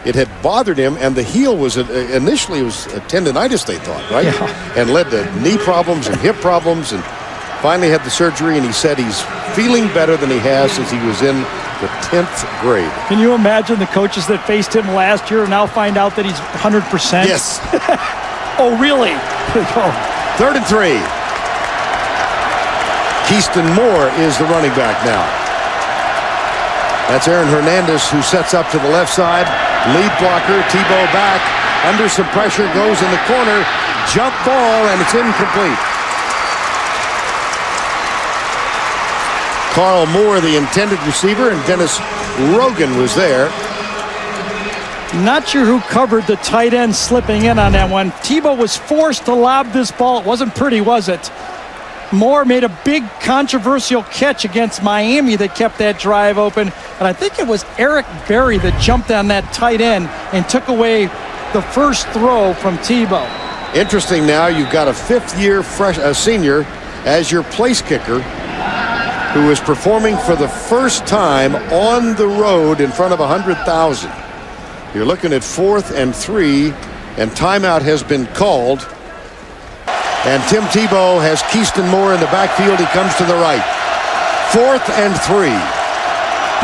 It had bothered him, and the heel was initially it was a tendonitis, they thought, right? Yeah. And led to knee problems and hip problems, and finally had the surgery, and he said he's feeling better than he has since he was in the 10th grade. Can you imagine the coaches that faced him last year now find out that he's 100%? Yes. Oh, really? 3rd and 3. Keyston Moore is the running back now. That's Aaron Hernandez, who sets up to the left side. Lead blocker, Tebow back. Under some pressure, goes in the corner. Jump ball, and it's incomplete. Carl Moore, the intended receiver, and Dennis Rogan was there. Not sure who covered the tight end slipping in on that one. Tebow was forced to lob this ball. It wasn't pretty, was it? Moore made a big controversial catch against Miami that kept that drive open. And I think it was Eric Berry that jumped on that tight end and took away the first throw from Tebow. Interesting now, you've got a 5th-year senior as your place kicker who is performing for the first time on the road in front of 100,000. You're looking at 4th and 3, and timeout has been called. And Tim Tebow has Keyston Moore in the backfield. He comes to the right. 4th and 3.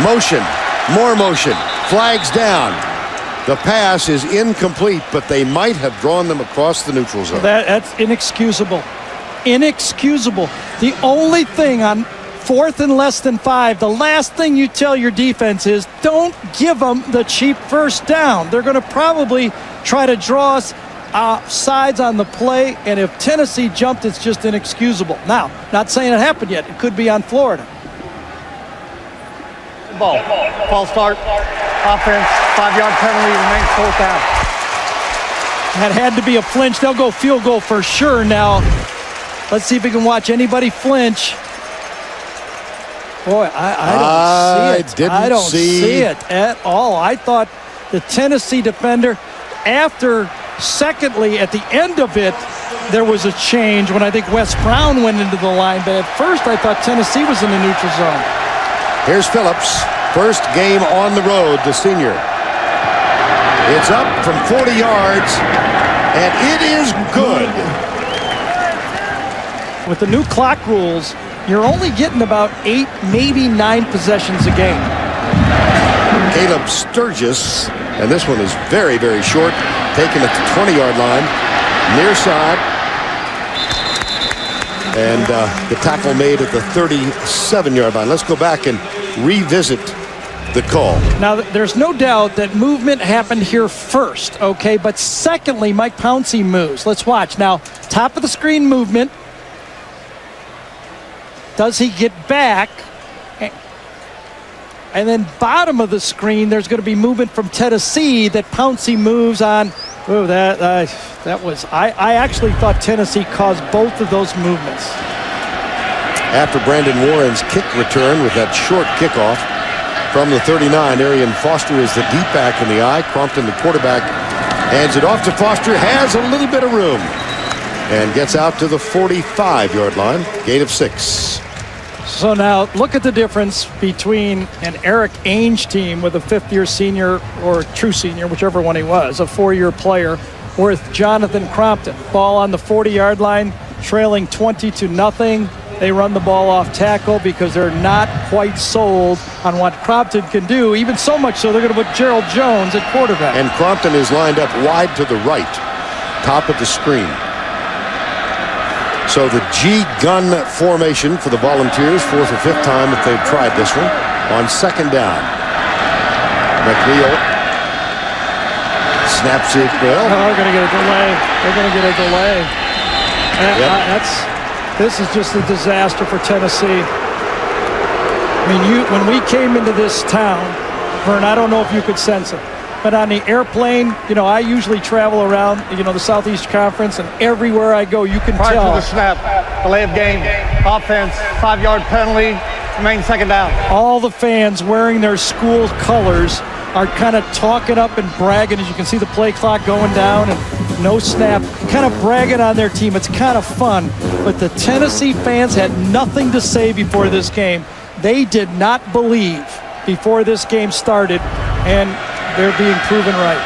Motion. More motion. Flags down. The pass is incomplete, but they might have drawn them across the neutral zone. That's inexcusable. Inexcusable. The only thing on 4th and less than 5, the last thing you tell your defense is don't give them the cheap first down. They're going to probably try to draw us sides on the play, and if Tennessee jumped, it's just inexcusable. Now, not saying it happened yet. It could be on Florida. Ball. False start. Offense. 5-yard penalty. Remains 4th down. That had to be a flinch. They'll go field goal for sure now. Let's see if we can watch anybody flinch. Boy, I don't see it. I don't see it at all. I thought the Tennessee defender, secondly, at the end of it, there was a change when I think Wes Brown went into the line. But at first, I thought Tennessee was in the neutral zone. Here's Phillips. First game on the road, the senior. It's up from 40 yards, and it is good. With the new clock rules, you're only getting about 8, maybe 9 possessions a game. Caleb Sturgis, and this one is very, very short, taken at the 20-yard line, near side. And the tackle made at the 37-yard line. Let's go back and revisit the call. Now, there's no doubt that movement happened here first, okay? But secondly, Mike Pouncey moves. Let's watch. Now, top of the screen movement. Does he get back? And then bottom of the screen, there's going to be movement from Tennessee that Pouncey moves on. Oh, that was... I actually thought Tennessee caused both of those movements. After Brandon Warren's kick return with that short kickoff, from the 39. Arian Foster is the deep back in the eye. Crompton, the quarterback, hands it off to Foster. Has a little bit of room and gets out to the 45-yard line. Gain of 6. So now look at the difference between an Eric Ainge team with a fifth-year senior or true senior, whichever one he was, a 4-year player, with Jonathan Crompton. Ball on the 40-yard line, trailing 20-0. They run the ball off tackle because they're not quite sold on what Crompton can do, even so much so they're going to put Gerald Jones at quarterback. And Crompton is lined up wide to the right, top of the screen. So the G-gun formation for the Volunteers, 4th or 5th time that they've tried this one, on second down. McNeil snaps it well. Oh, they're going to get a delay. They're going to get a delay. This is just a disaster for Tennessee. I mean, when we came into this town, Vern, I don't know if you could sense it, but on the airplane, you know, I usually travel around, you know, the Southeast Conference, and everywhere I go, you can Prior tell. to the snap, delay of game, offense, 5-yard penalty, remain second down. All the fans wearing their school colors are kind of talking up and bragging. As you can see the play clock going down and no snap, kind of bragging on their team. It's kind of fun. But the Tennessee fans had nothing to say before this game. They did not believe before this game started, and they're being proven right.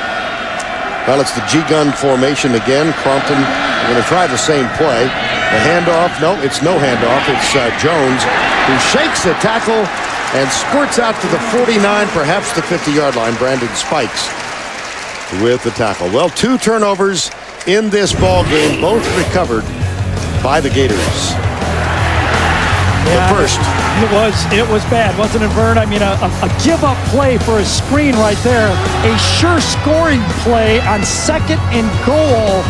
Well, it's the G-gun formation again. Crompton going to try the same play. The handoff, no, it's no handoff. It's Jones who shakes the tackle and squirts out to the 49, perhaps the 50-yard line. Brandon Spikes with the tackle. Well, 2 turnovers in this ball game, both recovered by the Gators. Yeah, the first. It was bad, wasn't it, Vern? I mean, a give-up play for a screen right there. A sure scoring play on second and goal,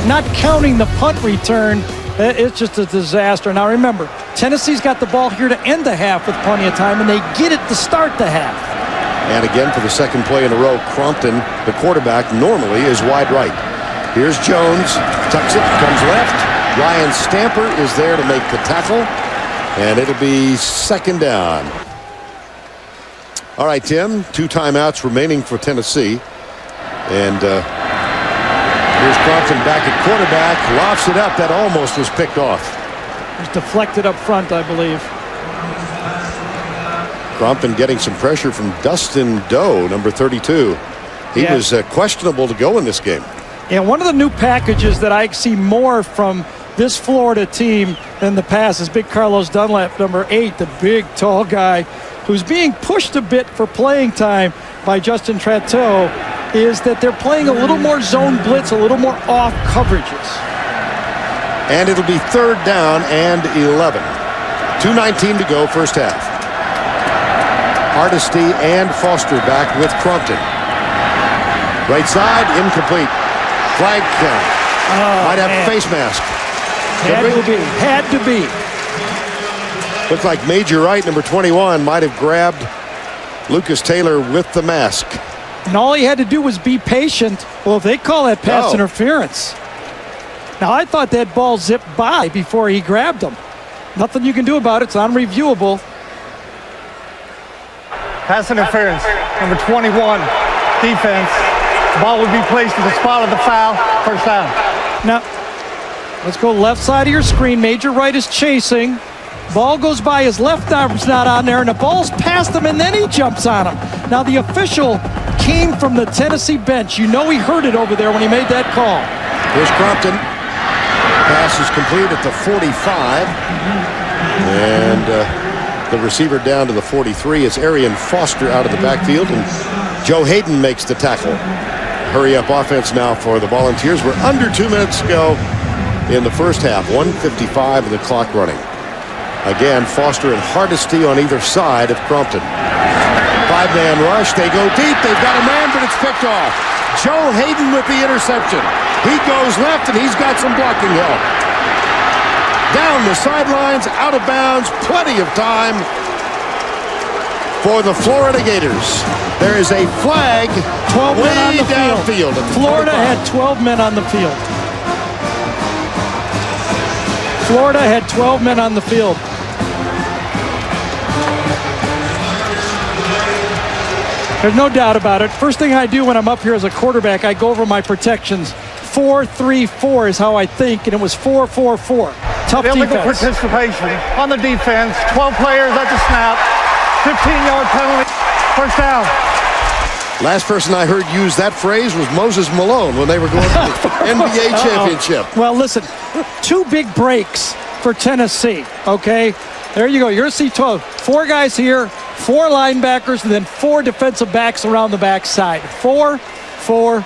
not counting the punt return. It's just a disaster. Now remember, Tennessee's got the ball here to end the half with plenty of time, and they get it to start the half. And again, for the second play in a row, Crompton, the quarterback, normally is wide right. Here's Jones, tucks it, comes left. Ryan Stamper is there to make the tackle, and it'll be second down. All right, Tim, 2 timeouts remaining for Tennessee. And here's Crompton back at quarterback, lofts it up. That almost was picked off. It was deflected up front, I believe. Crompton getting some pressure from Dustin Doe, number 32. He was questionable to go in this game. And one of the new packages that I see more from this Florida team than the past is big Carlos Dunlap, number 8, the big, tall guy who's being pushed a bit for playing time by Justin Tratteau, is that they're playing a little more zone blitz, a little more off coverages. And it'll be 3rd down and 11. 2:19 to go, first half. Hardesty and Foster back with Crompton. Right side, incomplete. Flag count. Might have a face mask. Had to be. Looked like Major Wright, number 21, might have grabbed Lucas Taylor with the mask. And all he had to do was be patient. Well, if they call that pass interference. Now, I thought that ball zipped by before he grabbed him. Nothing you can do about it. It's unreviewable. Pass interference, number 21, defense. The ball would be placed in the spot of the foul, first down. Now, let's go left side of your screen. Major Wright is chasing. Ball goes by, his left arm's not on there, and the ball's past him, and then he jumps on him. Now, the official came from the Tennessee bench. You know he heard it over there when he made that call. Here's Crompton. Pass is complete at the 45. And the receiver down to the 43. It's Arian Foster out of the backfield, and Joe Hayden makes the tackle. Hurry up offense now for the Volunteers. We're under 2 minutes to go in the first half. 1:55 of the clock running. Again, Foster and Hardesty on either side of Crompton. 5-man rush. They go deep. They've got a man, but it's picked off. Joe Hayden with the interception. He goes left, and he's got some blocking help. Down the sidelines, out of bounds. Plenty of time for the Florida Gators. There is a flag 12 men on the downfield. Florida had 12 men on the field. Florida had 12 men on the field. There's no doubt about it. First thing I do when I'm up here as a quarterback, I go over my protections. 4-3-4 is how I think, and it was 4-4-4. Tough Illegal defense. participation on the defense. 12 players at the snap. 15-yard penalty. First down. Last person I heard use that phrase was Moses Malone when they were going to the NBA championship. Well, listen, 2 big breaks for Tennessee, okay? There you go. You're going to see 12. 4 guys here, 4 linebackers, and then 4 defensive backs around the backside. 4-4-4.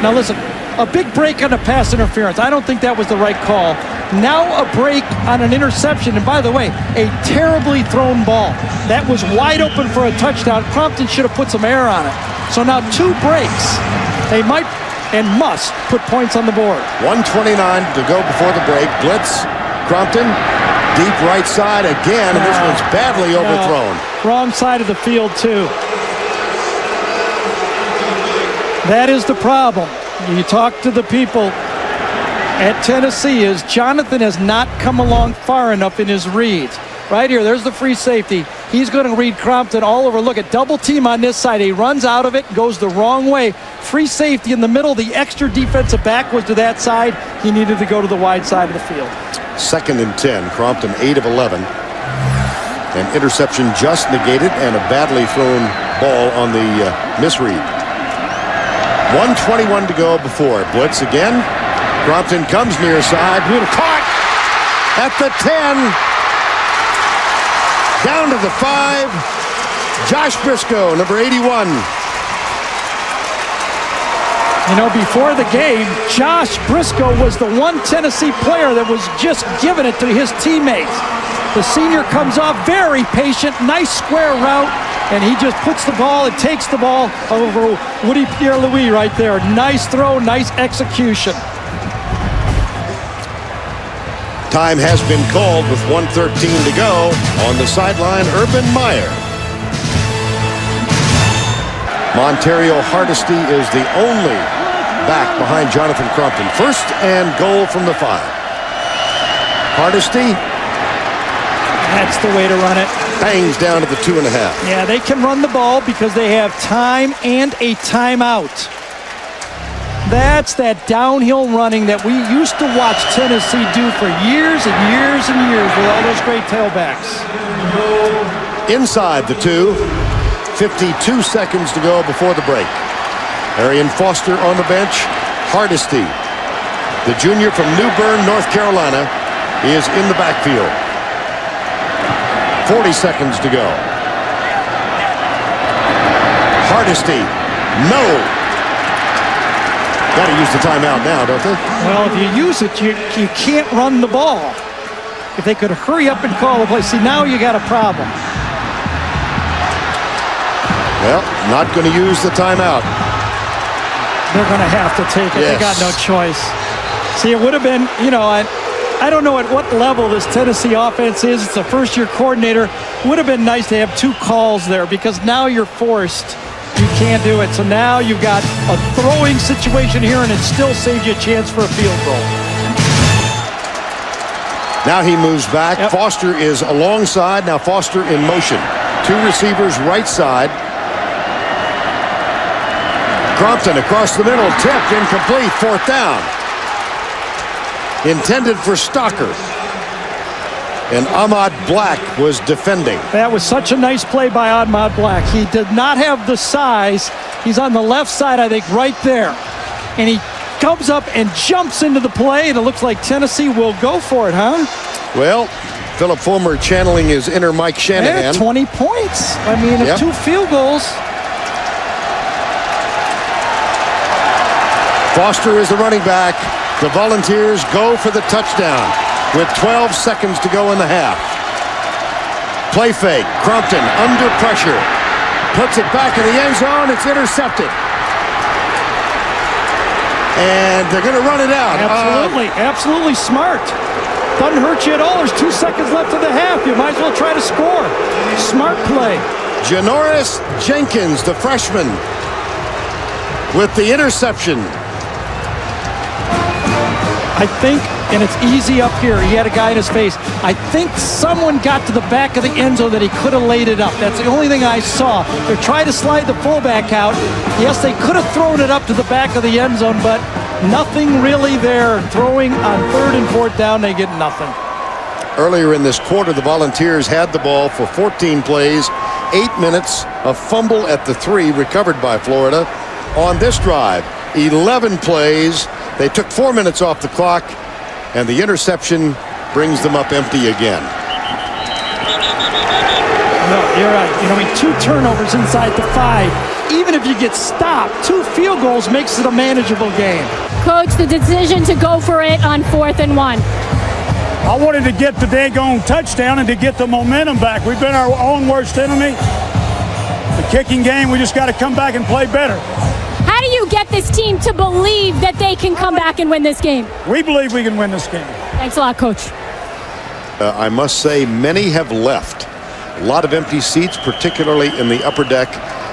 Now, listen, a big break on a pass interference. I don't think that was the right call. Now a break on an interception. And by the way, a terribly thrown ball. That was wide open for a touchdown. Crompton should have put some air on it. So now 2 breaks. They might and must put points on the board. 1:29 to go before the break. Blitz, Crompton, deep right side again, and this one's badly overthrown. Wrong side of the field, too. That is the problem. You talk to the people at Tennessee is Jonathan has not come along far enough in his reads. Right here, there's the free safety. He's going to read Crompton all over. Look at double team on this side. He runs out of it, goes the wrong way. Free safety in the middle. The extra defensive back was to that side. He needed to go to the wide side of the field. 2nd and 10. Crompton 8 of 11. An interception just negated and a badly thrown ball on the misread. 1:21 to go before. Blitz again. Crompton comes near side. Caught at the 10. Down to the 5. Josh Briscoe, number 81. You know, before the game, Josh Briscoe was the one Tennessee player that was just giving it to his teammates. The senior comes off very patient, nice square route, and he just puts the ball and takes the ball over Woody Pierre-Louis right there. Nice throw, nice execution. Time has been called with 1:13 to go. On the sideline, Urban Meyer. Montario Hardesty is the only back behind Jonathan Crompton. 1st and goal from the 5. Hardesty. That's the way to run it. Bangs down to the 2.5. Yeah, they can run the ball because they have time and a timeout. That's that downhill running that we used to watch Tennessee do for years and years and years with all those great tailbacks. Inside the 2. 52 seconds to go before the break. Arian Foster on the bench. Hardesty, the junior from New Bern, North Carolina, is in the backfield. 40 seconds to go. Hardesty, no. Got to use the timeout now, don't they? Well, if you use it, you can't run the ball. If they could hurry up and call the play. See, now you got a problem. Well, not going to use the timeout. They're going to have to take it. Yes. They got no choice. See, it would have been, you know, I don't know at what level this Tennessee offense is. It's a first-year coordinator. Would have been nice to have 2 calls there because now you're forced. You can't do it. So now you've got a throwing situation here, and it still saves you a chance for a field goal. Now he moves back. Yep. Foster is alongside. Now Foster in motion. 2 receivers right side. Crompton across the middle. Tipped, incomplete. 4th down. Intended for Stocker. And Ahmad Black was defending. That was such a nice play by Ahmad Black. He did not have the size. He's on the left side, I think, right there. And he comes up and jumps into the play, and it looks like Tennessee will go for it, huh? Well, Philip Fulmer channeling his inner Mike Shanahan. 20 points. I mean, Yep. 2 field goals. Foster is the running back. The Volunteers go for the touchdown with 12 seconds to go in the half. Play fake. Crompton under pressure. Puts it back in the end zone. It's intercepted. And they're going to run it out. Absolutely. Absolutely smart. Doesn't hurt you at all. There's 2 seconds left in the half. You might as well try to score. Smart play. Janoris Jenkins, the freshman, with the interception. I think and it's easy up here. He had a guy in his face. I think someone got to the back of the end zone that he could have laid it up. That's the only thing I saw. They're trying to slide the fullback out. Yes, they could have thrown it up to the back of the end zone, but nothing really there. Throwing on 3rd and 4th down, they get nothing. Earlier in this quarter, the Volunteers had the ball for 14 plays, 8 minutes, a fumble at the 3 recovered by Florida. On this drive, 11 plays. They took 4 minutes off the clock, and the interception brings them up empty again. No, you're right. You know, I mean, 2 turnovers inside the 5. Even if you get stopped, 2 field goals makes it a manageable game. Coach, the decision to go for it on 4th and 1. I wanted to get the daggone touchdown and to get the momentum back. We've been our own worst enemy. The kicking game, we just got to come back and play better. How do you get this team to believe that they can come back and win this game? We believe we can win this game. Thanks a lot, Coach. I must say, many have left. A lot of empty seats, particularly in the upper deck,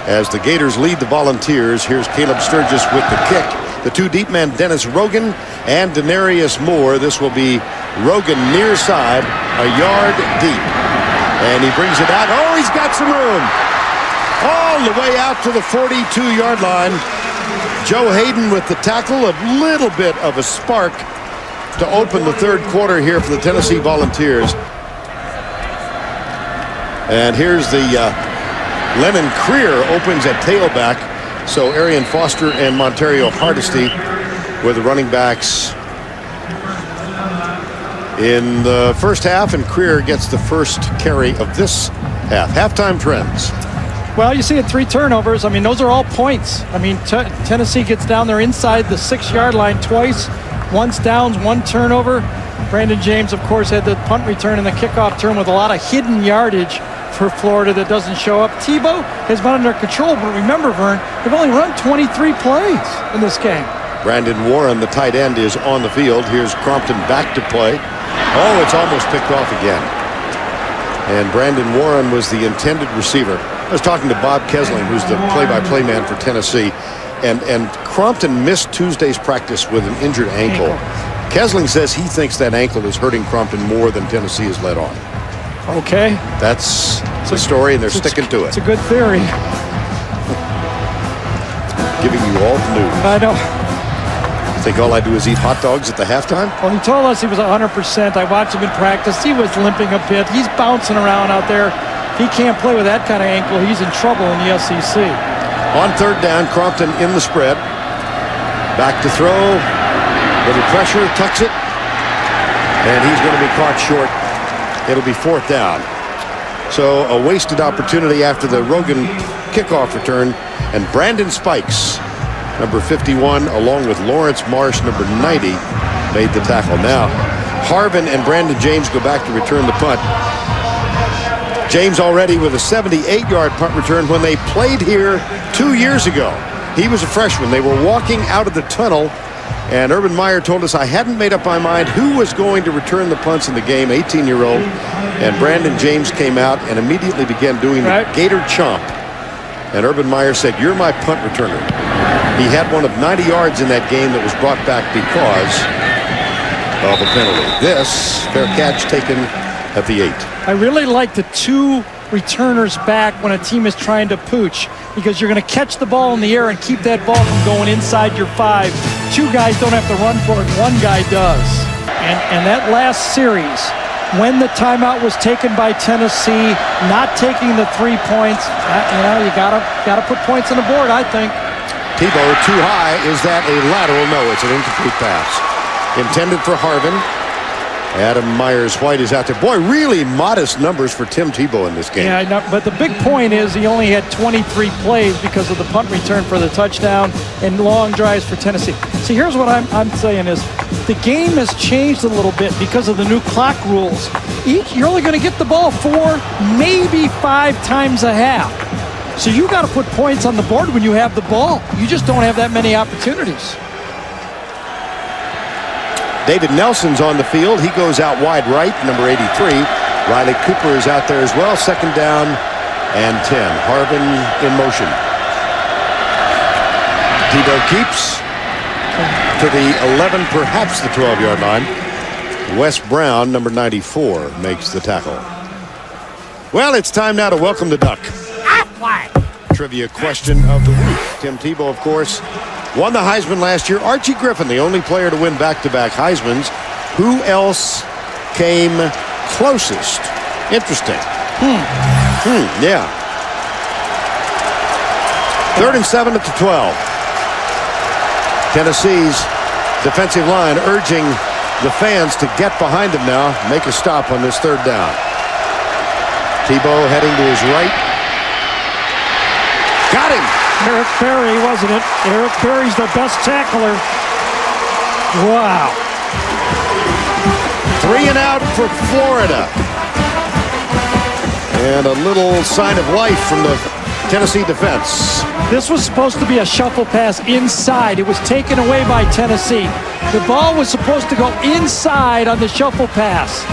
as the Gators lead the Volunteers. Here's Caleb Sturgis with the kick. The 2 deep men, Dennis Rogan and Denarius Moore. This will be Rogan near side, a yard deep. And he brings it out. Oh, he's got some room. All the way out to the 42-yard line. Joe Hayden with the tackle, a little bit of a spark to open the 3rd quarter here for the Tennessee Volunteers. And here's the Lennon Creer opens at tailback. So Arian Foster and Montario Hardesty were the running backs in the first half, and Creer gets the first carry of this half. Halftime trends. Well, you see it, 3 turnovers. I mean, those are all points. I mean, Tennessee gets down there inside the 6-yard line twice. Once downs, 1 turnover. Brandon James, of course, had the punt return and the kickoff return with a lot of hidden yardage for Florida that doesn't show up. Tebow has been under control, but remember, Vern, they've only run 23 plays in this game. Brandon Warren, the tight end, is on the field. Here's Crompton back to play. Oh, it's almost picked off again. And Brandon Warren was the intended receiver. I was talking to Bob Kesling, who's the play-by-play man for Tennessee, and Crompton missed Tuesday's practice with an injured ankle. Kesling says he thinks that ankle is hurting Crompton more than Tennessee has let on. Okay. That's the story, and they're sticking to it. It's a good theory. Giving you all the news. I know. Think all I do is eat hot dogs at the halftime? Well, he told us he was 100%. I watched him in practice. He was limping a bit. He's bouncing around out there. If he can't play with that kind of ankle, he's in trouble in the SEC. On 3rd down, Crompton in the spread. Back to throw. Little pressure, tucks it. And he's going to be caught short. It'll be 4th down. So a wasted opportunity after the Rogan kickoff return. And Brandon Spikes, number 51, along with Lawrence Marsh, number 90, made the tackle. Now, Harvin and Brandon James go back to return the punt. James already with a 78-yard punt return when they played here 2 years ago. He was a freshman. They were walking out of the tunnel, and Urban Meyer told us, I hadn't made up my mind who was going to return the punts in the game, 18-year-old. And Brandon James came out and immediately began doing the Gator chomp. And Urban Meyer said, you're my punt returner. He had one of 90 yards in that game that was brought back because of a penalty. This, fair catch taken at the 8. I really like the 2 returners back when a team is trying to pooch, because you're going to catch the ball in the air and keep that ball from going inside your 5. 2 guys don't have to run for it. 1 guy does. And that last series, when the timeout was taken by Tennessee, not taking the 3 points, you gotta put points on the board, I think. Tebow too high. Is that a lateral? No, it's an incomplete pass. Intended for Harvin. Adam Myers-White is out there. Boy, really modest numbers for Tim Tebow in this game. Yeah, I know, but the big point is he only had 23 plays because of the punt return for the touchdown and long drives for Tennessee. See, here's what I'm saying is the game has changed a little bit because of the new clock rules. You're only going to get the ball 4, maybe 5 times a half. So you got to put points on the board when you have the ball. You just don't have that many opportunities. David Nelson's on the field. He goes out wide right, number 83. Riley Cooper is out there as well. 2nd down and 10. Harvin in motion. Tebow keeps to the 11, perhaps the 12-yard line. Wes Brown, number 94, makes the tackle. Well, it's time now to welcome the Duck. Trivia question of the week. Tim Tebow, of course, won the Heisman last year. Archie Griffin, the only player to win back-to-back Heismans. Who else came closest? Interesting. Yeah. 3rd and 7 at the 12. Tennessee's defensive line urging the fans to get behind him now. Make a stop on this 3rd down. Tebow heading to his right. Got him. Eric Berry, wasn't it? Eric Berry's the best tackler. Wow. 3 and out for Florida. And a little sign of life from the Tennessee defense. This was supposed to be a shuffle pass inside. It was taken away by Tennessee. The ball was supposed to go inside on the shuffle pass.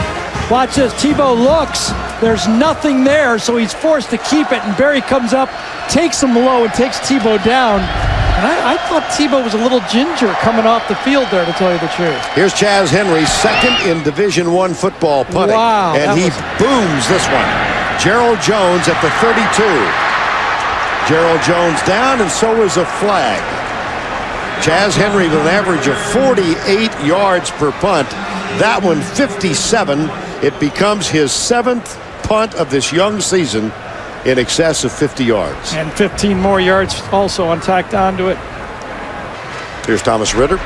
Watch this. Tebow looks. There's nothing there, so he's forced to keep it. And Berry comes up, takes him low, and takes Tebow down. And I thought Tebow was a little ginger coming off the field there, to tell you the truth. Here's Chaz Henry, second in Division I football punting. Wow, and he booms this one. Gerald Jones at the 32. Gerald Jones down, and so is a flag. Chaz Henry with an average of 48 yards per punt. That one 57. It becomes his 7th punt of this young season in excess of 50 yards. And 15 more yards also tacked onto it. Here's Thomas Ritter.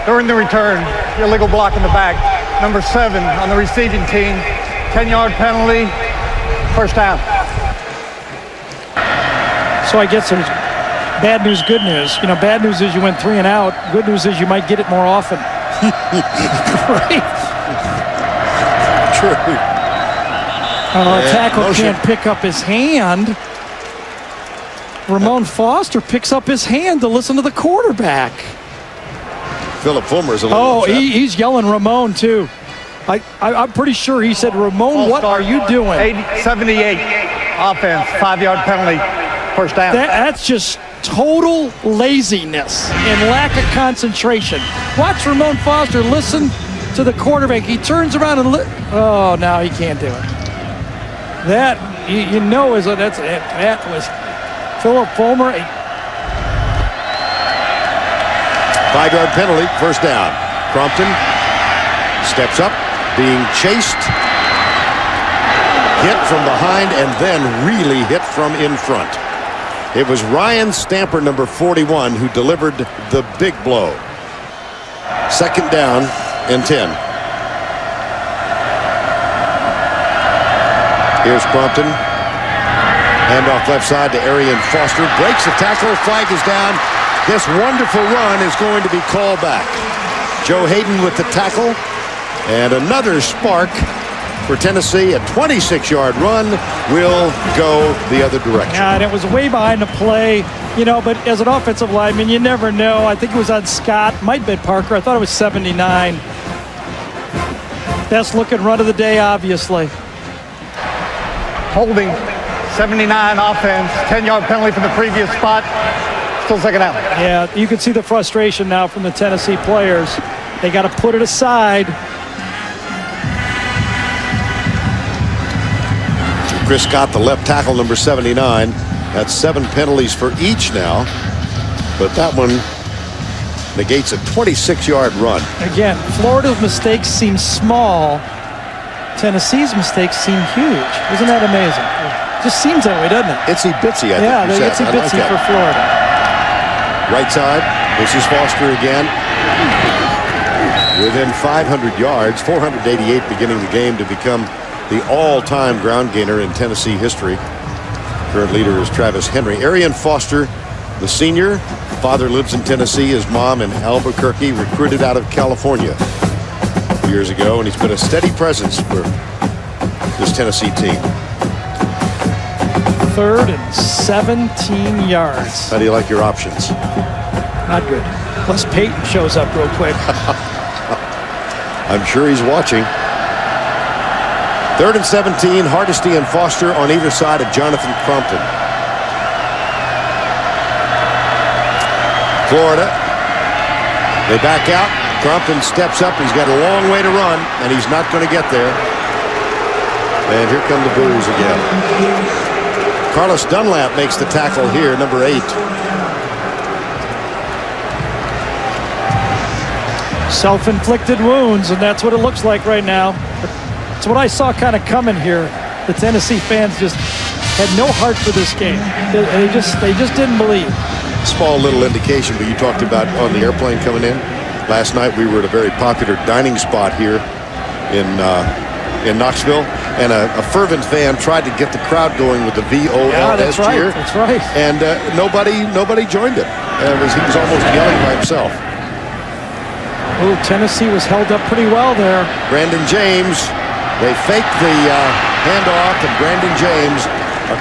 During the return, illegal block in the back. Number 7 on the receiving team. 10-yard penalty. First down. So I guess there's bad news, good news. You know, bad news is you went 3 and out. Good news is you might get it more often. Right? True. A tackle can't pick up his hand. Ramon Foster picks up his hand to listen to the quarterback. Philip Fulmer's a little upset. He's yelling Ramon too. I'm pretty sure he said, Ramon, what are you doing? 78 offense, 5-yard penalty, first down. That's just total laziness and lack of concentration. Watch Ramon Foster listen to the quarterback. He turns around and oh, no, he can't do it. That you know that was Philip Fulmer. 5-yard penalty, first down. Crompton steps up, being chased, hit from behind, and then really hit from in front. It was Ryan Stamper, number 41, who delivered the big blow. 2nd down and 10. Here's Crompton. Handoff left side to Arian Foster. Breaks the tackle. Flag is down. This wonderful run is going to be called back. Joe Hayden with the tackle. And another spark for Tennessee. A 26-yard run will go the other direction. Yeah, and it was way behind the play, you know, but as an offensive lineman, you never know. I think it was on Scott. Might have been Parker. I thought it was 79. Best looking run of the day, obviously. Holding, 79 offense, 10-yard penalty from the previous spot. Still 2nd down. Yeah, you can see the frustration now from the Tennessee players. They got to put it aside. Chris Scott, the left tackle, number 79. That's 7 penalties for each now. But that one negates a 26-yard run. Again, Florida's mistakes seem small. Tennessee's mistakes seem huge. Isn't that amazing? Just seems that way, doesn't it? Itsy-bitsy, I think yeah, you said. itsy-bitsy for Florida. Right side, this is Foster again. Within 500 yards, 488 beginning the game to become the all-time ground gainer in Tennessee history. Current leader is Travis Henry. Arian Foster, the senior. Father lives in Tennessee. His mom in Albuquerque, recruited out of California years ago, and he's been a steady presence for this Tennessee team. 3rd and 17 yards. How do you like your options? Not good. Plus Peyton shows up real quick. I'm sure he's watching. 3rd and 17, Hardesty and Foster on either side of Jonathan Crompton. Florida, they back out. Crumpton steps up. He's got a long way to run, and he's not going to get there. And here come the boos again. Carlos Dunlap makes the tackle here, number 8. Self-inflicted wounds, and that's what it looks like right now. It's what I saw kind of coming here. The Tennessee fans just had no heart for this game. They just didn't believe. Small little indication, but you talked about on the airplane coming in. Last night we were at a very popular dining spot here in Knoxville, and a fervent fan tried to get the crowd going with the VOLS cheer. That's right. And nobody joined him. He was almost yelling by himself. Oh, Tennessee was held up pretty well there. Brandon James, they faked the handoff, and Brandon James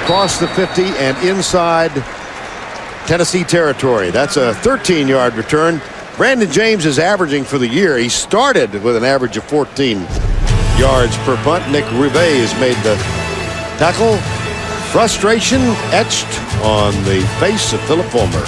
across the 50 and inside Tennessee territory. That's a 13-yard return. Brandon James is averaging for the year. He started with an average of 14 yards per punt. Nick Rivet has made the tackle. Frustration etched on the face of Philip Fulmer.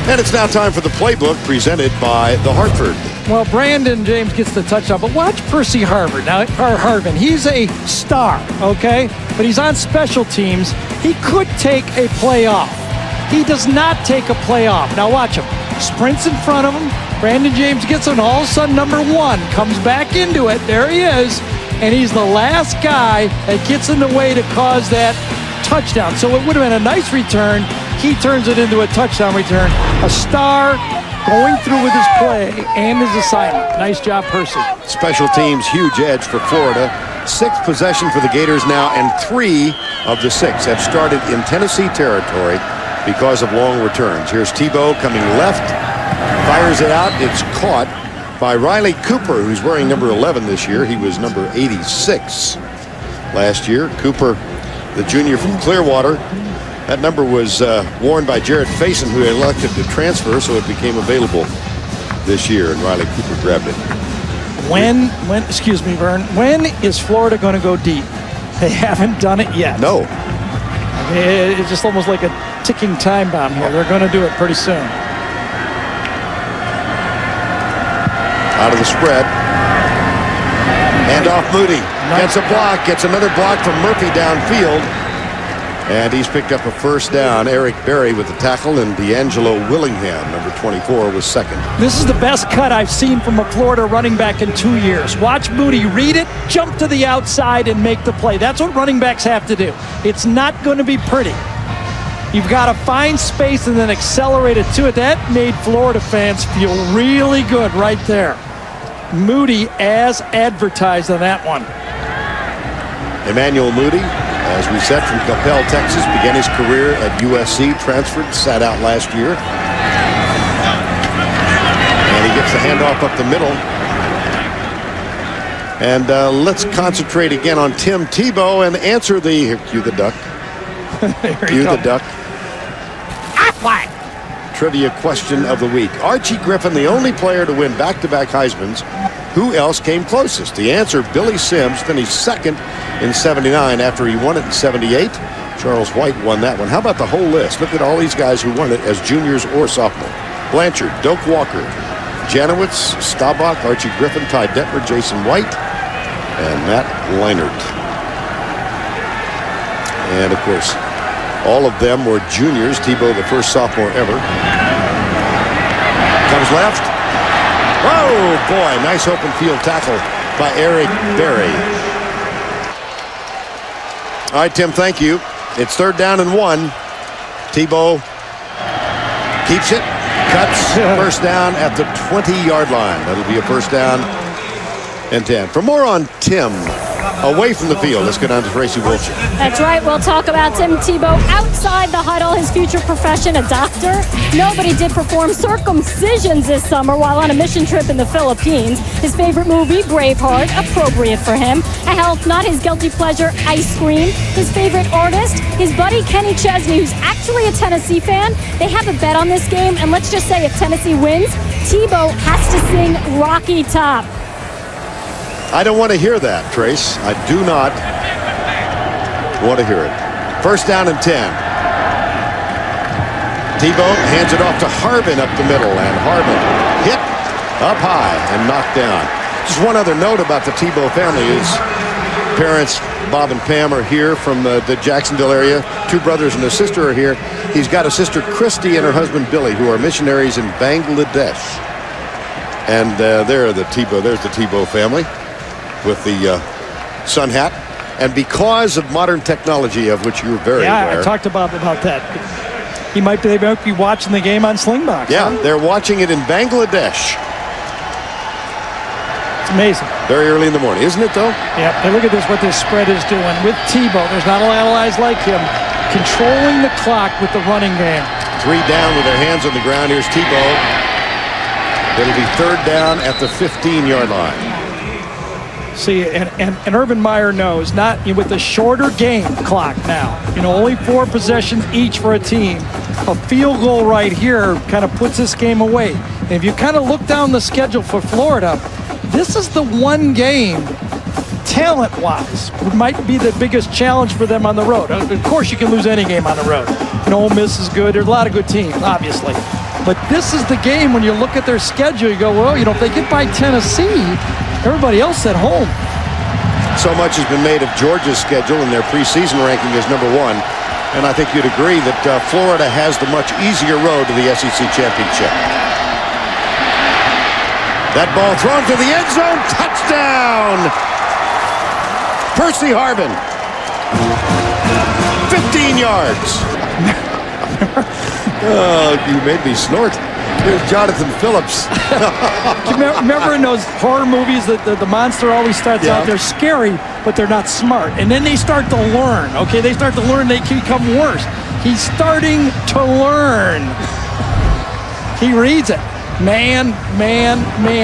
And it's now time for the playbook presented by the Hartford. Well, Brandon James gets the touchdown, but watch Percy Harvin. Now, Harvin, he's a star, okay? But he's on special teams. He could take a play off. He does not take a play off. Now watch him. Sprints in front of him. Brandon James gets it, and all of a sudden, number 1 comes back into it. There he is. And he's the last guy that gets in the way to cause that touchdown. So it would have been a nice return. He turns it into a touchdown return. A star going through with his play and his assignment. Nice job, Percy. Special teams, huge edge for Florida. 6th possession for the Gators now, and 3 of the 6 have started in Tennessee territory because of long returns. Here's Tebow coming left, fires it out. It's caught by Riley Cooper, who's wearing number 11 this year. He was number 86 last year. Cooper, the junior from Clearwater. That number was worn by Jarrett Faison, who elected to transfer, so it became available this year, and Riley Cooper grabbed it. Excuse me, Vern, when is Florida going to go deep? They haven't done it yet. No. I mean, it's just almost like a ticking time bomb here. They're going to do it pretty soon. Out of the spread. Handoff Moody. Gets a block. Gets another block from Murphy downfield. And he's picked up a first down. Eric Berry with the tackle, and D'Angelo Willingham, number 24, was second. This is the best cut I've seen from a Florida running back in 2 years. Watch Moody read it, jump to the outside, and make the play. That's what running backs have to do. It's not going to be pretty. You've got to find space and then accelerate it to it. That made Florida fans feel really good right there. Moody as advertised on that one. Emmanuel Moody, as we said, from Coppell, Texas, began his career at USC, transferred, sat out last year. And he gets the handoff up the middle. And let's concentrate again on Tim Tebow and answer the, cue the duck. Cue the duck. Trivia question of the week. Archie Griffin, the only player to win back-to-back Heismans. Who else came closest? The answer, Billy Sims, finished second in 79 after he won it in 78. Charles White won that one. How about the whole list? Look at all these guys who won it as juniors or sophomore. Blanchard, Doak Walker, Janowitz, Staubach, Archie Griffin, Ty Detmer, Jason White, and Matt Leinart. And, of course, all of them were juniors. Tebow, the first sophomore ever. Comes left. Oh, boy, nice open field tackle by Eric Berry. All right, Tim, thank you. It's 3rd down and 1. Tebow keeps it, cuts, first down at the 20-yard line. That'll be a first down and 10. For more on Tim, away from the field, let's go down to Tracy Wilson. That's right. We'll talk about Tim Tebow outside the huddle, his future profession, a doctor. Nobody did perform circumcisions this summer while on a mission trip in the Philippines. His favorite movie, Braveheart, appropriate for him. A health, not his guilty pleasure, ice cream. His favorite artist, his buddy Kenny Chesney, who's actually a Tennessee fan. They have a bet on this game, and let's just say if Tennessee wins, Tebow has to sing Rocky Top. I don't want to hear that, Trace. I do not want to hear it. First down and 10. Tebow hands it off to Harvin up the middle, and Harvin hit up high and knocked down. Just one other note about the Tebow family is parents, Bob and Pam, are here from the Jacksonville area. 2 brothers and a sister are here. He's got a sister, Christy, and her husband, Billy, who are missionaries in Bangladesh. And there's the Tebow family with the sun hat. And because of modern technology, of which you're very aware. Yeah, I talked about that. They might be watching the game on Slingbox. Yeah, they're watching it in Bangladesh. It's amazing. Very early in the morning, isn't it, though? Yeah, and look at this, what this spread is doing. With Tebow, there's not a lot of guys like him controlling the clock with the running game. 3 down with their hands on the ground. Here's Tebow. It'll be 3rd down at the 15-yard line. See, and Urban Meyer knows, not with the shorter game clock now, only 4 possessions each for a team. A field goal right here kind of puts this game away. And if you kind of look down the schedule for Florida, this is the one game, talent-wise, might be the biggest challenge for them on the road. Of course, you can lose any game on the road. Ole Miss is good. There's a lot of good teams, obviously. But this is the game when you look at their schedule, you go, well, if they get by Tennessee, everybody else at home. So much has been made of Georgia's schedule, and their preseason ranking is number 1. And I think you'd agree that Florida has the much easier road to the SEC championship. That ball thrown to the end zone. Touchdown! Percy Harvin. 15 yards. Oh, you made me snort. Here's Jonathan Phillips. Remember in those horror movies that the monster always starts out, they're scary, but they're not smart. And then they start to learn, okay? They start to learn, they become worse. He's starting to learn. He reads it. Man.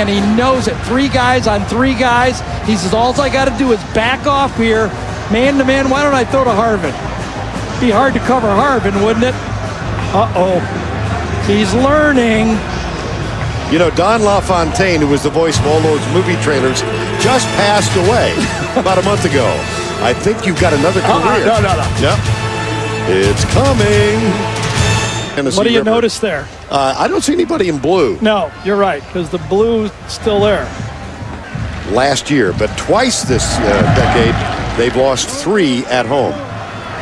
He knows it. 3 guys on 3 guys. He says, all I got to do is back off here. Man to man, why don't I throw to Harvin? Be hard to cover Harvin, wouldn't it? Uh-oh. He's learning. Don LaFontaine, who was the voice of all those movie trailers, just passed away about a month ago. I think you've got another career. No. Yep. It's coming. What do you notice there? I don't see anybody in blue. No, you're right, because the blue's still there. Last year, but twice this decade, they've lost 3 at home.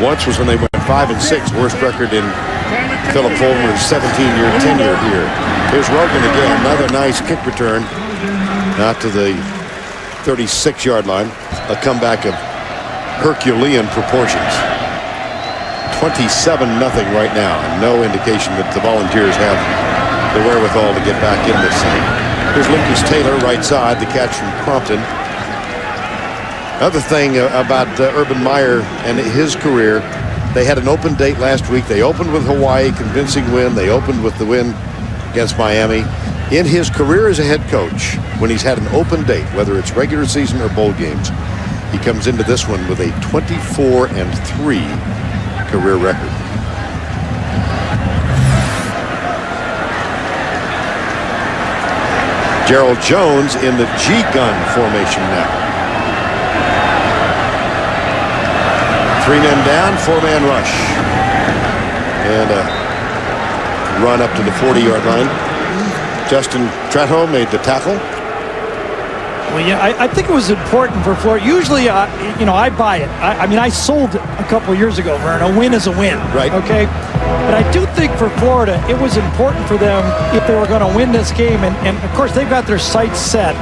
Once was when they went 5-6, worst record in Philip Fulmer's 17-year tenure here. Here's Rogan again, another nice kick return. Not to the 36-yard line. A comeback of Herculean proportions. 27-0 right now. No indication that the Volunteers have the wherewithal to get back in this thing. Here's Lucas Taylor, right side, the catch from Crompton. Other thing about Urban Meyer and his career, they had an open date last week. They opened with Hawaii, convincing win. They opened with the win against Miami. In his career as a head coach, when he's had an open date, whether it's regular season or bowl games, he comes into this one with a 24-3 career record. Gerald Jones in the G-gun formation now. 3 men down, 4-man rush. And a run up to the 40-yard line. Justin Trejo made the tackle. Well, yeah, I think it was important for Florida. Usually, I buy it. I sold a couple of years ago, Vern. A win is a win. Right. Okay? But I do think for Florida, it was important for them if they were going to win this game. And of course, they've got their sights set.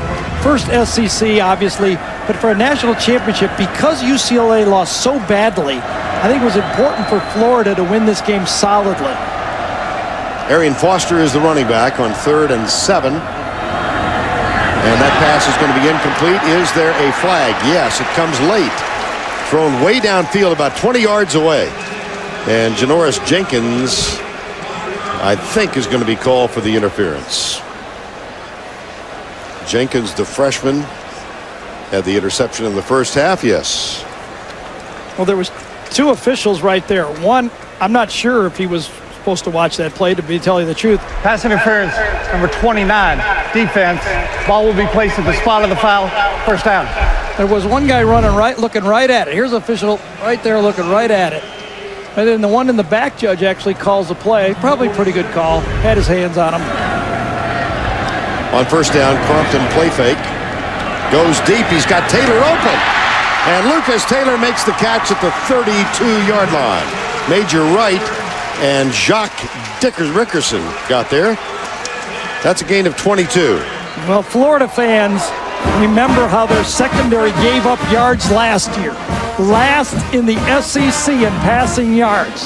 First SEC, obviously. But for a national championship, because UCLA lost so badly, I think it was important for Florida to win this game solidly. Arian Foster is the running back on 3rd and 7. And that pass is going to be incomplete. Is there a flag? Yes, it comes late. Thrown way downfield, about 20 yards away. And Janoris Jenkins, I think, is going to be called for the interference. Jenkins, the freshman, had the interception in the first half, yes. Well, there was 2 officials right there. One, I'm not sure if he was supposed to watch that play, to tell you the truth. Pass interference, number 29, defense. Ball will be placed at the spot of the foul. First down. There was one guy running right, looking right at it. Here's an official right there looking right at it. And then the one in the back judge actually calls the play. Probably pretty good call. Had his hands on him. On first down, Crompton play fake. Goes deep. He's got Taylor open. And Lucas Taylor makes the catch at the 32-yard line. Major Wright and Jacques Rickerson got there. That's a gain of 22. Well, Florida fans remember how their secondary gave up yards last year. Last in the SEC in passing yards.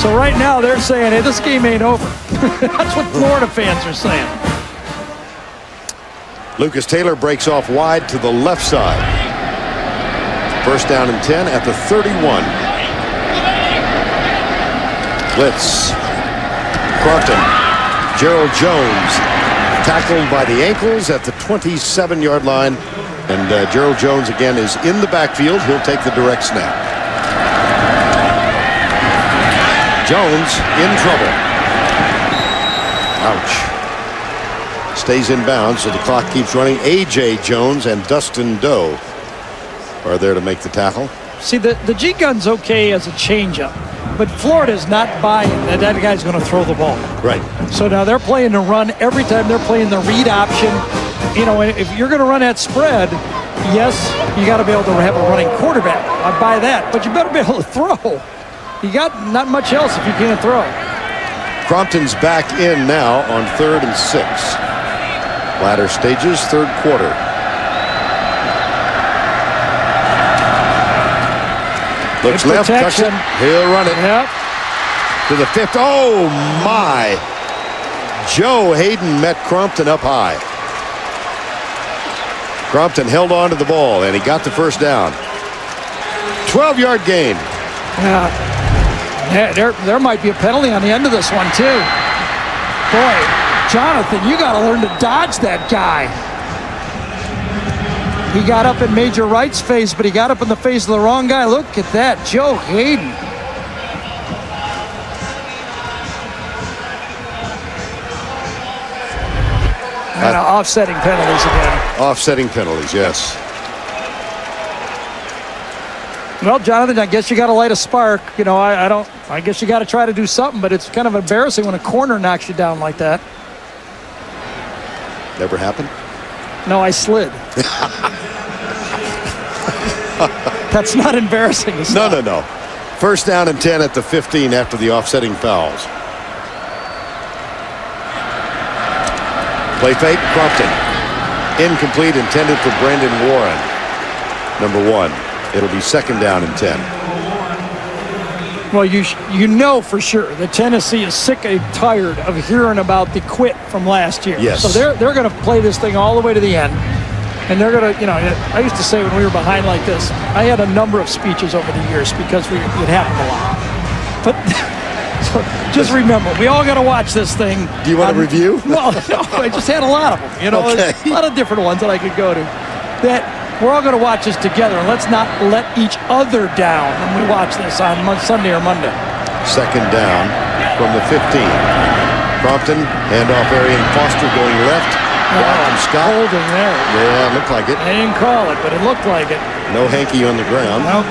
So right now they're saying, hey, this game ain't over. That's what Florida fans are saying. Lucas Taylor breaks off wide to the left side. First down and 10 at the 31. Blitz. Crompton. Gerald Jones tackled by the ankles at the 27-yard line. And Gerald Jones again is in the backfield. He'll take the direct snap. Jones in trouble. Ouch. Stays in bounds, so the clock keeps running. A.J. Jones and Dustin Doe are there to make the tackle. See, the G-gun's okay as a changeup, but Florida's not buying that guy's going to throw the ball. Right. So now they're playing the run every time. They're playing the read option. You know, if you're going to run that spread, yes, you got to be able to have a running quarterback. I buy that, but you better be able to throw. You got not much else if you can't throw. Crompton's back in now on 3rd and 6. Latter stages, third quarter. Looks Good left, tucks it. protection. He'll run it Yep. to the 5th. Oh, my. Joe Hayden met Crompton up high. Crompton held on to the ball, and he got the first down. 12-yard gain. Yeah, there might be a penalty on the end of this one, too. Boy, Jonathan, you got to learn to dodge that guy. He got up in Major Wright's face, but he got up in the face of the wrong guy. Look at that, Joe Hayden. And offsetting penalties again. Offsetting penalties, yes. Well, Jonathan, I guess you got to light a spark. You know, I guess you got to try to do something, but it's kind of embarrassing when a corner knocks you down like that. Never happened? No, I slid. That's not embarrassing. No. First down and 10 at the 15 after the offsetting fouls. Play fake, Crompton. Incomplete, intended for Brandon Warren. Number 1. It'll be second down and 10. Well, you know for sure that Tennessee is sick and tired of hearing about the quit from last year. Yes. So they're going to play this thing all the way to the end. And they're going to, you know, I used to say when we were behind like this, I had a number of speeches over the years because it happened a lot. But so just remember, we all got to watch this thing. Do you want to review? Well, no, I just had a lot of them. You know, Okay. a lot of different ones that I could go to. That we're all going to watch this together. And let's not let each other down when we watch this on Sunday or Monday. Second down from the 15. Crompton, handoff Arian Foster going left. From Scott. Holding there. Yeah, looked like it. They didn't call it, but it looked like it. No hanky on the ground. Nope.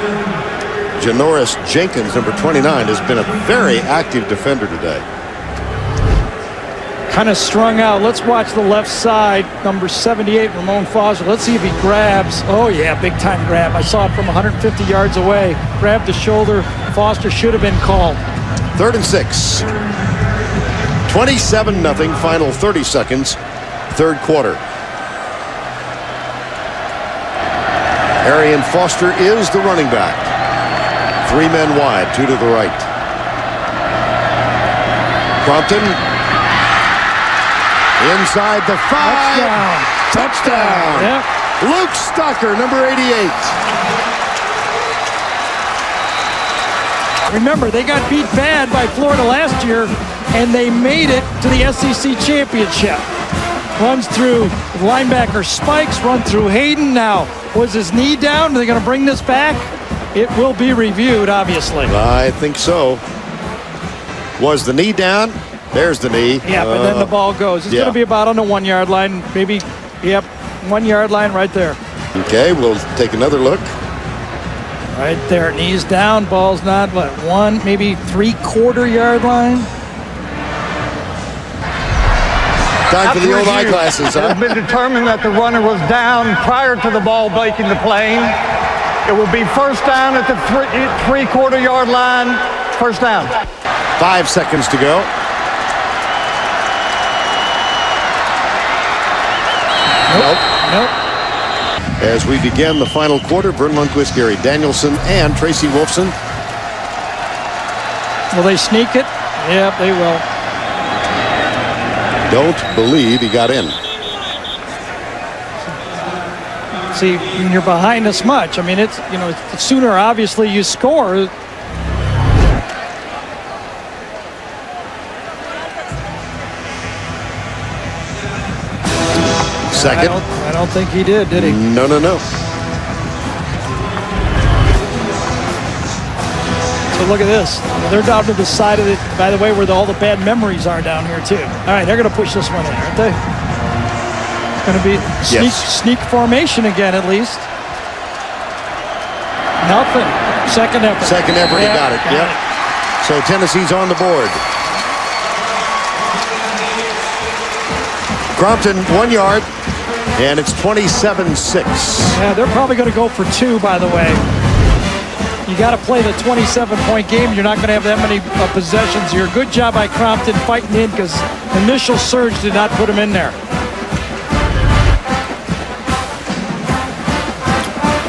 Janoris Jenkins, number 29, has been a very active defender today. Kind of strung out. Let's watch the left side. Number 78, Ramon Foster. Let's see if he grabs. Oh, yeah, big time grab. I saw it from 150 yards away. Grabbed the shoulder. Foster should have been called. 3rd and 6. 27-0, final 30 seconds. Third quarter. Arian Foster is the running back. 3 men wide, 2 to the right. Crompton inside the 5. Touchdown. Yep. Luke Stocker, number 88. Remember, they got beat bad by Florida last year, and they made it to the SEC championship. Runs through linebacker Spikes, run through Hayden. Now, was his knee down? Are they going to bring this back? It will be reviewed, obviously. I think so. Was the knee down? There's the knee. Yeah, but then the ball goes. It's going to be about on the 1 yard line. Maybe, yep, 1 yard line right there. Okay, we'll take another look. Right there, knees down, ball's not, what, 1, maybe 3/4 yard line? Time for the old eyeglasses, It huh? has been determined that the runner was down prior to the ball breaking the plane. It will be first down at the 3/4 yard line. First down. 5 seconds to go. Nope. As we begin the final quarter, Vern Lundquist, Gary Danielson, and Tracy Wolfson. Will they sneak it? Yep, they will. Don't believe he got in. See, when you're behind this much, I mean, it's, you know, the sooner obviously you score. Second. I don't think he did he? No. So look at this. They're down to the side of it, by the way, where all the bad memories are down here, too. All right, they're going to push this one in, aren't they? It's going to be sneak formation again, at least. Nothing. Second effort. Second effort, he got it. Yep. So Tennessee's on the board. Crompton, 1 yard, and it's 27-6. Yeah, they're probably going to go for 2, by the way. You got to play the 27-point game. You're not going to have that many possessions here. Good job by Crompton fighting in because initial surge did not put him in there.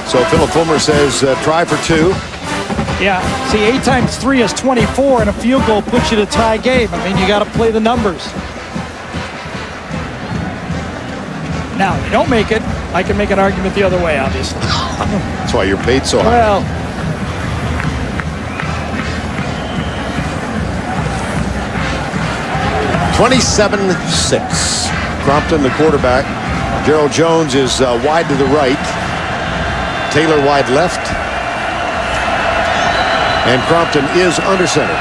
So Philip Fulmer says try for 2. Yeah, see, 8 times 3 is 24, and a field goal puts you to tie game. I mean, you got to play the numbers. Now, if you don't make it, I can make an argument the other way, obviously. That's why you're paid so high. Well, 27-6. Crompton, the quarterback. Gerald Jones is wide to the right. Taylor wide left. And Crompton is under center.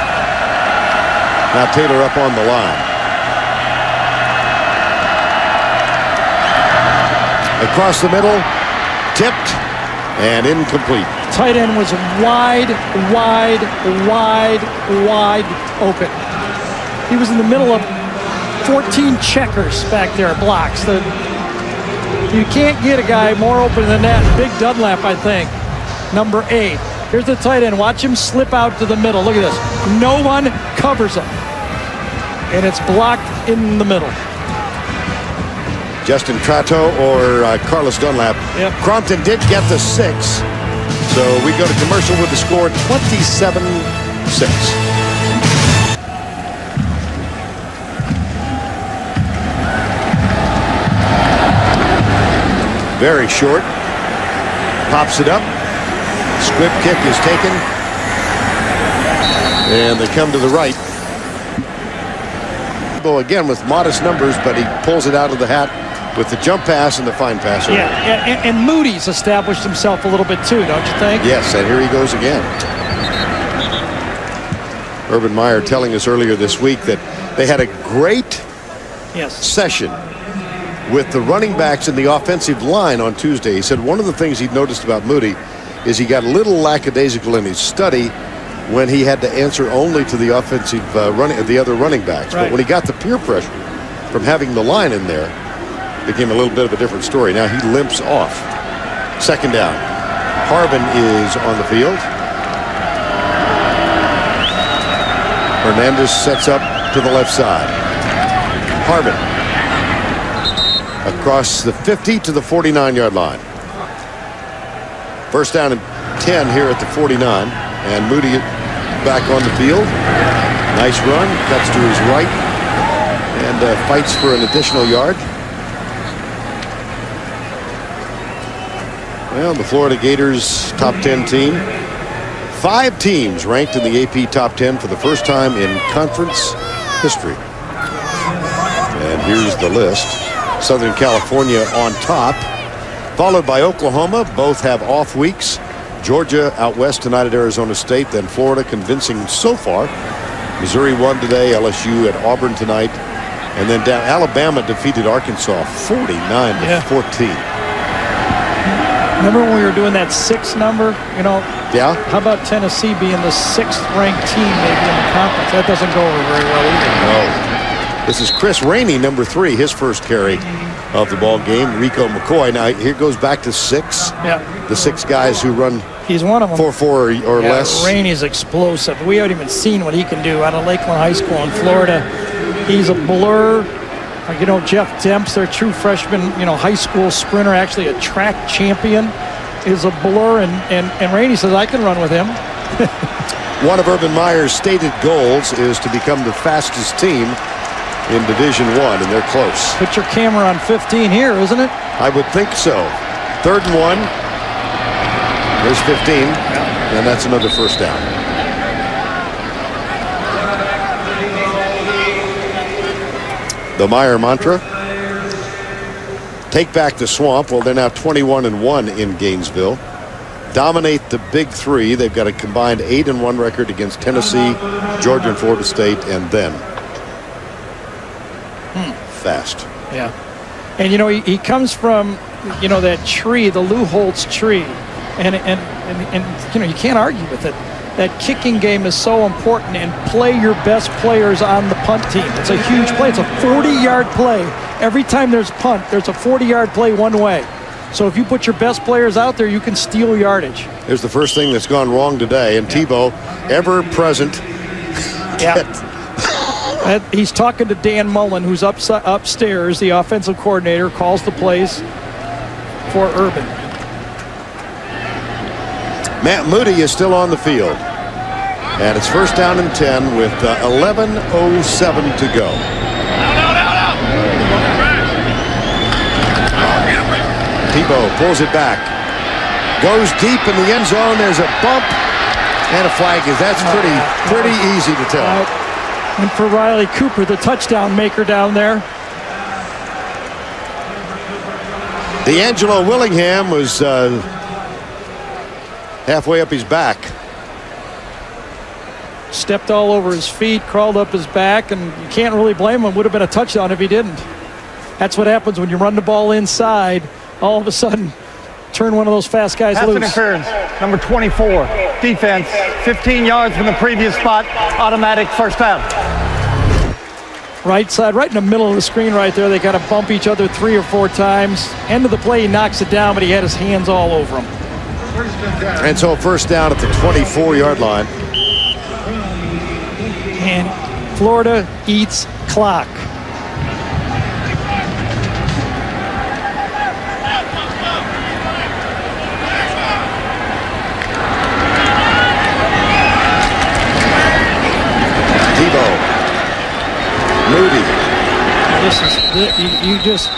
Now Taylor up on the line. Across the middle, tipped, and incomplete. tight end was wide open. He was in the middle of 14 checkers back there, blocks. You can't get a guy more open than that. Big Dunlap, I think, number 8. Here's the tight end. Watch him slip out to the middle. Look at this. No one covers him. And it's blocked in the middle. Justin Tratto or Carlos Dunlap. Yep. Crompton did get the 6. So we go to commercial with the score 27-6. Very short. Pops it up. Squib kick is taken. And they come to the right. Again with modest numbers, but he pulls it out of the hat with the jump pass and the fine pass. Yeah, and Moody's established himself a little bit too, don't you think? Yes, and here he goes again. Urban Meyer telling us earlier this week that they had a great session with the running backs and the offensive line on Tuesday. He said one of the things he'd noticed about Moody is he got a little lackadaisical in his study when he had to answer only to the offensive the other running backs. Right. But when he got the peer pressure from having the line in there, it became a little bit of a different story. Now he limps off. Second down. Harvin is on the field. Hernandez sets up to the left side. Harvin across the 50 to the 49-yard line. First down and 10 here at the 49. And Moody back on the field. Nice run. Cuts to his right. And fights for an additional yard. Well, the Florida Gators top 10 team. 5 teams ranked in the AP top 10 for the first time in conference history. And here's the list. Southern California on top, followed by Oklahoma. Both have off weeks. Georgia out west tonight at Arizona State, then Florida convincing so far. Missouri won today, LSU at Auburn tonight, and then down Alabama defeated Arkansas 49-14. Remember when we were doing that 6 number? You know, Yeah? How about Tennessee being the 6th-ranked team maybe in the conference? That doesn't go over very well either. No. This is Chris Rainey, number 3, his first carry of the ball game. Rico McCoy. Now, here goes back to 6. Yeah. The 6 guys who run He's one of them. 4.4 or less. Rainey's explosive. We haven't even seen what he can do out of Lakeland High School in Florida. He's a blur. You know, Jeff Demps, their true freshman, high school sprinter, actually a track champion, is a blur. And Rainey says, I can run with him. One of Urban Meyer's stated goals is to become the fastest team in Division I, and they're close. Put your camera on 15 here, isn't it? I would think so. 3rd and 1. There's 15, and that's another first down. The Meyer mantra, take back the swamp. Well, they're now 21-1 in Gainesville. Dominate the Big 3. They've got a combined 8-1 record against Tennessee, Georgia, and Florida State, and then fast. Yeah. And, he comes from, that tree, the Lou Holtz tree. And you can't argue with it. That kicking game is so important, and play your best players on the punt team. It's a huge play. It's a 40-yard play. Every time there's punt, there's a 40-yard play one way. So if you put your best players out there, you can steal yardage. Here's the first thing that's gone wrong today, and Tebow, ever present. Yeah. He's talking to Dan Mullen, who's upstairs, the offensive coordinator, calls the plays for Urban. Matt Moody is still on the field. And it's first down and 10 with 11:07 to go. Tebow pulls it back. Goes deep in the end zone. There's a bump and a flag. That's pretty easy to tell. And for Riley Cooper, the touchdown maker down there. D'Angelo Willingham was halfway up his back. Stepped all over his feet, crawled up his back, and you can't really blame him. Would have been a touchdown if he didn't. That's what happens when you run the ball inside. All of a sudden, turn one of those fast guys Pass loose. interference, number 24, defense, 15 yards from the previous spot, automatic first down. Right side, right in the middle of the screen right there. They kind of bump each other 3 or 4 times. End of the play, he knocks it down, but he had his hands all over him. And so first down at the 24-yard line. And Florida eats clock. Tebow. Moody. You just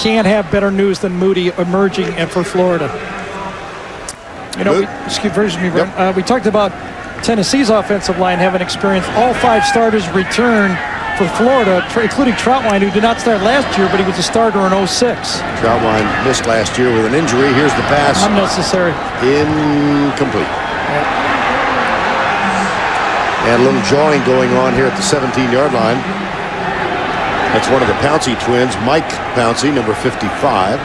can't have better news than Moody emerging and for Florida. We talked about Tennessee's offensive line having experience. All 5 starters return for Florida, including Troutwine, who did not start last year, but he was a starter in 06. Troutwine missed last year with an injury. Here's the pass. Unnecessary. Incomplete. Yeah. And a little jawing going on here at the 17-yard line. That's one of the Pouncey twins, Mike Pouncey, number 55.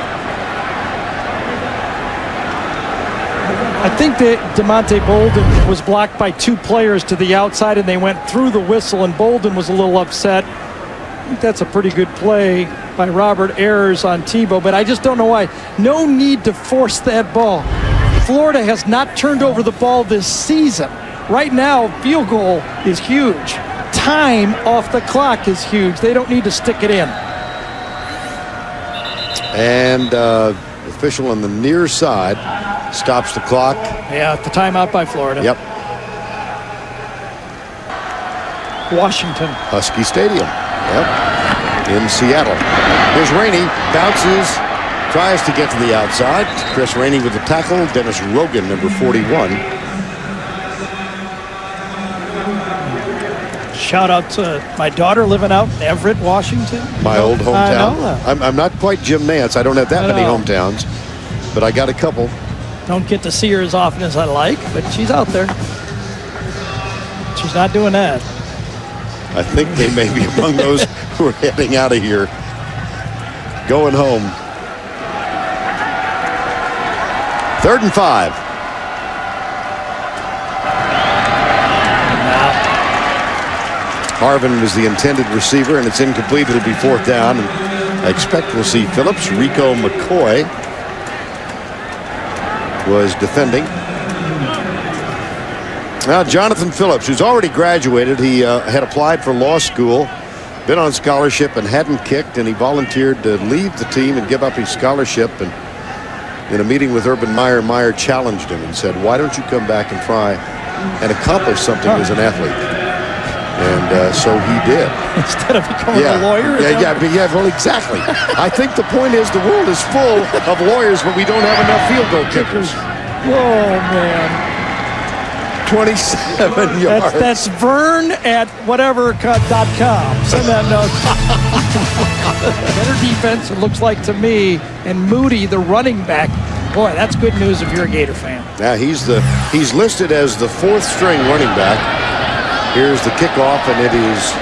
I think that DeMonte Bolden was blocked by 2 players to the outside, and they went through the whistle, and Bolden was a little upset. I think that's a pretty good play by Robert Ayers on Tebow, but I just don't know why. No need to force that ball. Florida has not turned over the ball this season. Right now, field goal is huge. Time off the clock is huge. They don't need to stick it in. And official on the near side stops the clock. Yeah, the timeout by Florida. Yep. Washington. Husky Stadium. Yep. In Seattle. Here's Rainey. Bounces. Tries to get to the outside. Chris Rainey with the tackle. Dennis Rogan, number 41. Shout out to my daughter living out in Everett, Washington. My old hometown. I know that. I'm not quite Jim Nance. I don't have that many hometowns, but I got a couple. Don't get to see her as often as I like, but she's out there. She's not doing that. I think they may be among those who are heading out of here, going home. 3rd and 5. Harvin was the intended receiver, and it's incomplete. It'll be 4th down. And I expect we'll see Phillips. Rico McCoy was defending. Now, Jonathan Phillips, who's already graduated, he had applied for law school, been on scholarship and hadn't kicked, and he volunteered to leave the team and give up his scholarship. And in a meeting with Urban Meyer, Meyer challenged him and said, why don't you come back and try and accomplish something as an athlete? And so he did. Instead of becoming a lawyer? Yeah, well, exactly. I think the point is the world is full of lawyers, but we don't have enough field goal kickers. Oh, man. 27 yards. That's Vern at whatever.com. Send that note. Better defense, it looks like to me. And Moody, the running back. Boy, that's good news if you're a Gator fan. Now he's listed as the 4th string running back. Here's the kickoff, and it is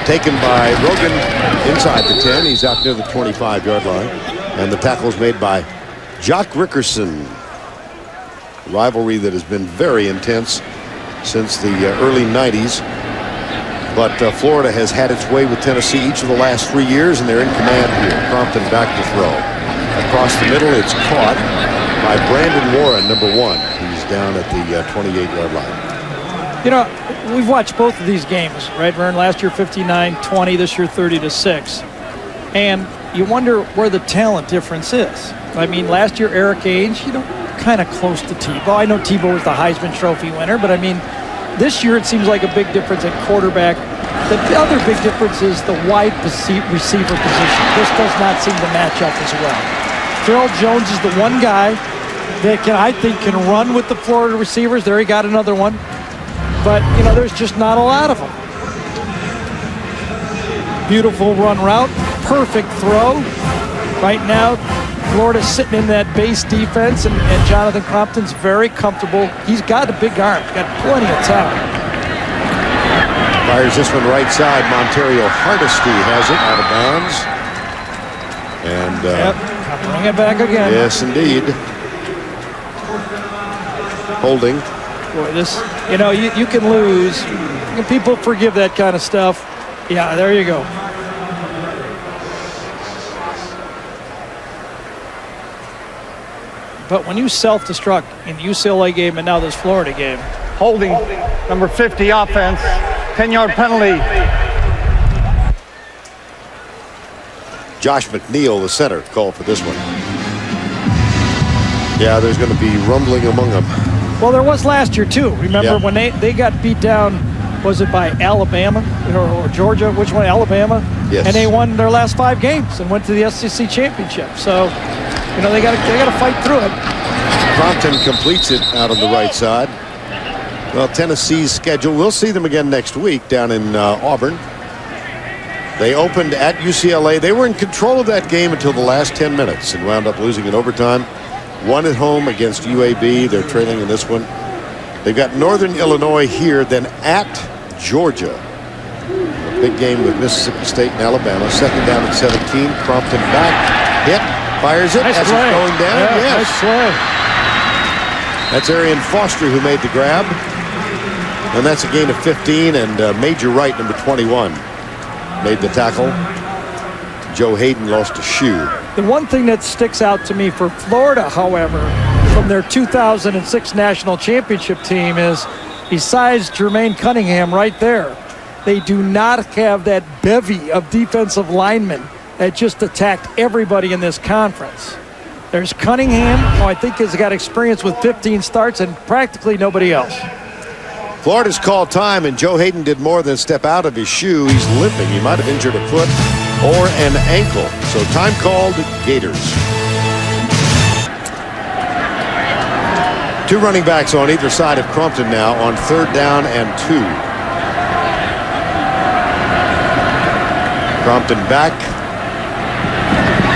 taken by Rogan inside the 10. He's out near the 25-yard line. And the tackle is made by Jock Rickerson. Rivalry that has been very intense since the early 90s. But Florida has had its way with Tennessee each of the last 3 years, and they're in command here. Crompton back to throw. Across the middle, it's caught by Brandon Warren, number 1. He's down at the 28-yard line. You know, we've watched both of these games, right, Vern? Last year 59-20, this year 30-6. And you wonder where the talent difference is. I mean, last year Eric Age, kind of close to Tebow. I know Tebow was the Heisman Trophy winner, but I mean, this year it seems like a big difference at quarterback. The other big difference is the wide receiver position. This does not seem to match up as well. Gerald Jones is the one guy that I think can run with the Florida receivers. There he got another one. But, there's just not a lot of them. Beautiful run route. Perfect throw. Right now, Florida's sitting in that base defense, and Jonathan Crompton's very comfortable. He's got a big arm. He's got plenty of talent. Fires this one right side. Montario Hardesty has it out of bounds. And bring it back again. Yes, indeed. Holding. Boy, this, you can lose. People forgive that kind of stuff. Yeah, there you go. But when you self-destruct in the UCLA game and now this Florida game. Holding, number 50 offense, 10-yard penalty. Josh McNeil, the center, called for this one. Yeah, there's going to be rumbling among them. Well, there was last year, too. Remember when they got beat down, was it by Alabama or Georgia? Which one? Alabama? Yes. And they won their last 5 games and went to the SEC championship. So, they got to fight through it. Crompton completes it out on the right side. Well, Tennessee's schedule, we'll see them again next week down in Auburn. They opened at UCLA. They were in control of that game until the last 10 minutes and wound up losing in overtime. 1 at home against UAB. They're trailing in this one. They've got Northern Illinois here, then at Georgia. A big game with Mississippi State and Alabama. 2nd down at 17. Crompton back. Hit. Fires it nice as play. it's going down. Yeah, yes. nice play. That's Arian Foster who made the grab. And that's a gain of 15. And Major Wright, number 21, made the tackle. Joe Hayden lost a shoe. The one thing that sticks out to me for Florida, however, from their 2006 national championship team is, besides Jermaine Cunningham right there, they do not have that bevy of defensive linemen that just attacked everybody in this conference. There's Cunningham, who I think has got experience with 15 starts, and practically nobody else. Florida's called time, and Joe Hayden did more than step out of his shoe. He's limping. He might have injured a foot or an ankle. So time called, Gators. 2 running backs on either side of Crompton now on 3rd down and 2. Crompton back.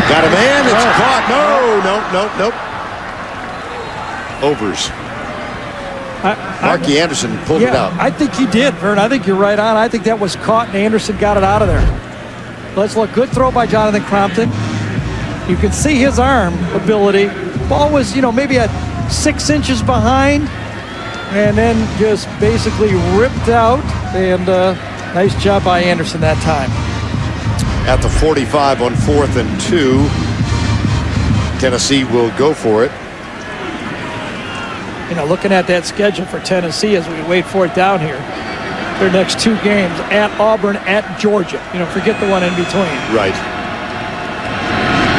Got a man. It's caught. No. Overs. Marky Anderson pulled it out. I think he did, Vern. I think you're right on. I think that was caught, and Anderson got it out of there. Let's look. Good throw by Jonathan Crompton. You can see his arm ability. Ball was, maybe at 6 inches behind, and then just basically ripped out. And Nice job by Anderson that time. At the 45 on 4th and 2. Tennessee will go for it. You know, looking at that schedule for Tennessee as we wait for it down here. Their next 2 games, at Auburn, at Georgia. You know, forget the one in between. Right.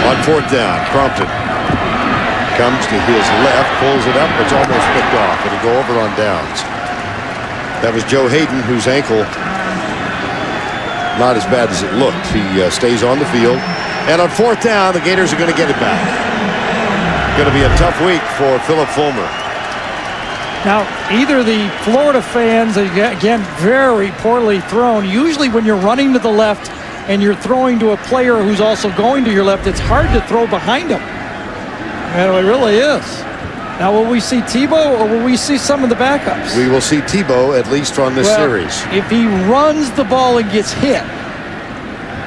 On 4th down, Crompton comes to his left, pulls it up. It's almost picked off. It'll go over on downs. That was Joe Hayden, whose ankle not as bad as it looked. He stays on the field. And on 4th down, the Gators are going to get it back. Going to be a tough week for Philip Fulmer. Now, either the Florida fans, again, very poorly thrown. Usually when you're running to the left and you're throwing to a player who's also going to your left, it's hard to throw behind him. And it really is. Now, will we see Tebow or will we see some of the backups? We will see Tebow at least on this series. If he runs the ball and gets hit,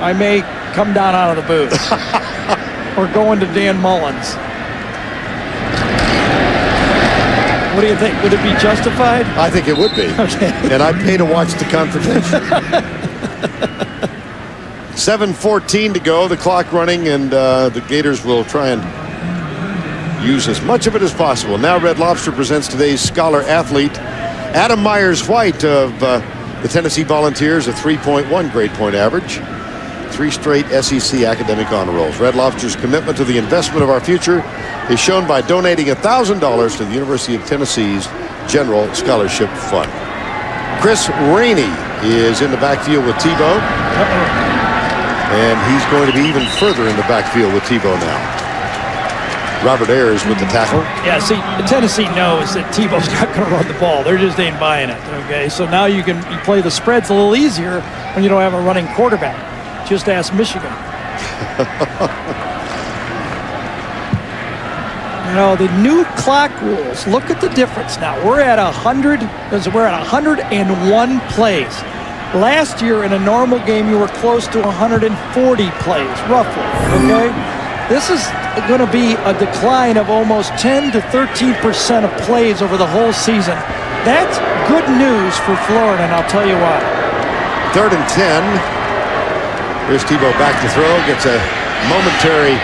I may come down out of the booth or go into Dan Mullins. What do you think? Would it be justified? I think it would be. Okay. And I'd pay to watch the confrontation. 7:14 to go, the clock running, and the Gators will try and use as much of it as possible. Now Red Lobster presents today's Scholar Athlete. Adam Myers-White of the Tennessee Volunteers, a 3.1 grade point average. 3 straight SEC academic honor rolls. Red Lobster's commitment to the investment of our future is shown by donating $1,000 to the University of Tennessee's General Scholarship Fund. Chris Rainey is in the backfield with Tebow. And he's going to be even further in the backfield with Tebow now. Robert Ayers with the tackle. Yeah, see, Tennessee knows that Tebow's not going to run the ball. They're just ain't buying it, okay? So now you play the spreads a little easier when you don't have a running quarterback. Just ask Michigan. You know, the new clock rules, look at the difference now. We're at 101 plays. Last year in a normal game, you were close to 140 plays, roughly, okay? This is going to be a decline of almost 10 to 13% of plays over the whole season. That's good news for Florida, and I'll tell you why. 3rd and 10. Here's Tebow back to throw, gets a momentary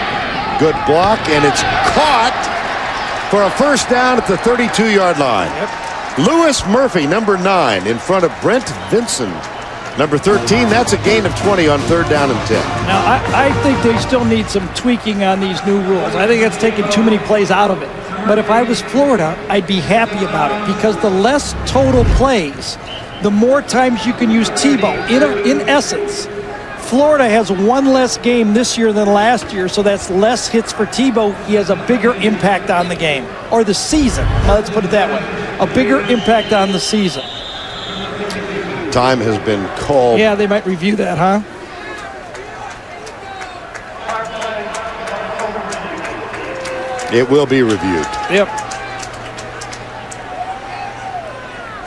good block, and it's caught for a first down at the 32-yard line. Yep. Lewis Murphy, number 9, in front of Brent Vincent, number 13. That's a gain of 20 on 3rd down and 10. Now, I think they still need some tweaking on these new rules. I think it's taking too many plays out of it. But if I was Florida, I'd be happy about it because the less total plays, the more times you can use Tebow. In essence, Florida has 1 less game this year than last year, so that's less hits for Tebow. He has a bigger impact on the game, or the season. Let's put it that way. A bigger impact on the season. Time has been called. Yeah, they might review that, huh? It will be reviewed. Yep.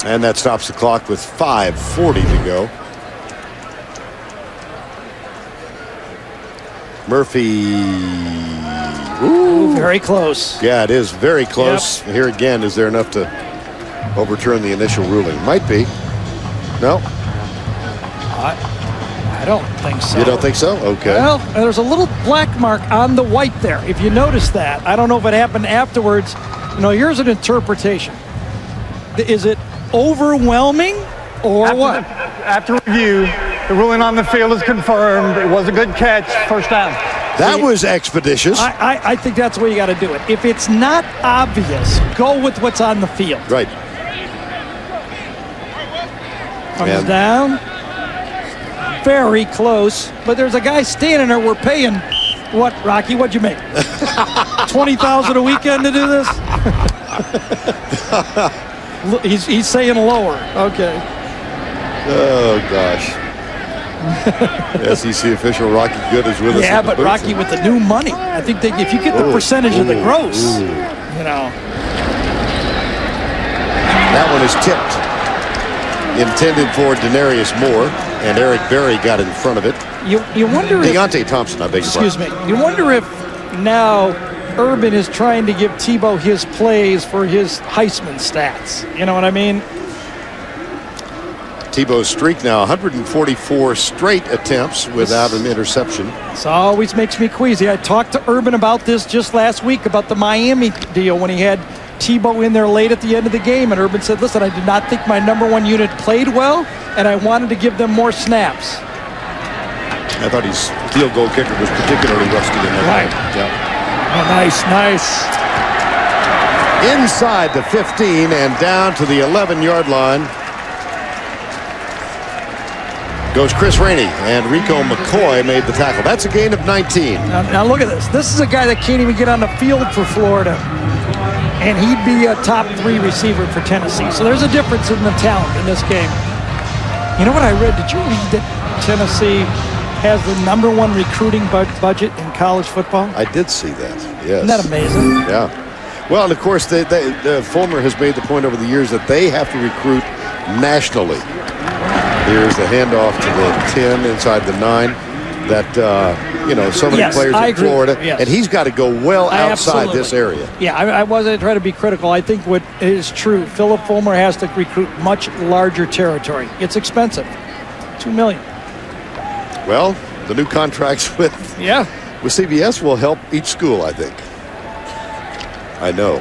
And that stops the clock with 5:40 to go. Murphy. Ooh, very close. Yeah, it is very close. Yep. Here again, is there enough to overturn the initial ruling? Might be. No? I don't think so. You don't think so? Okay. Well, there's a little black mark on the white there. If you notice that, I don't know if it happened afterwards. You know, here's an interpretation. Is it overwhelming or what? After review, the ruling on the field is confirmed. It was a good catch, first down. That was expeditious. I think that's the way you got to do it. If it's not obvious, go with what's on the field. Right. Comes down. Very close. But there's a guy standing there. We're paying, what, Rocky? What'd you make? $20,000 a weekend to do this? He's saying lower. Okay. Oh, gosh. SEC official Rocky Good is with us. Yeah, but Rocky with the new money. I think if you get the percentage of the gross, you know. That one is tipped. Intended for Denarius Moore, and Eric Berry got in front of it. You wonder if... Deontay Thompson, I beg your pardon. Excuse me. You wonder if now Urban is trying to give Tebow his plays for his Heisman stats. You know what I mean? Tebow's streak now 144 straight attempts without an interception. This always makes me queasy. I talked to Urban about this just last week about the Miami deal when he had Tebow in there late at the end of the game, and Urban said, listen, I did not think my number one unit played well, and I wanted to give them more snaps. I thought his field goal kicker was particularly rusty in that Right. game. Yeah. Oh, nice. Inside the 15 and down to the 11-yard line goes Chris Rainey, and Rico McCoy made the tackle. That's a gain of 19. Now look at this. This is a guy that can't even get on the field for Florida, and he'd be a top 3 receiver for Tennessee. So there's a difference in the talent in this game. You know what I read? Did you read that Tennessee has the #1 recruiting budget in college football? I did see that, yes. Isn't that amazing? Yeah. Well, and of course, Fulmer has made the point over the years that they have to recruit nationally. Here's the handoff to the 10 inside the 9. That, so many players in Florida. Yes. And he's got to go well outside Absolutely. this area. Yeah, I wasn't trying to be critical. I think what is true, Philip Fulmer has to recruit much larger territory. It's expensive. $2 million. Well, the new contracts with CBS will help each school, I think. I know.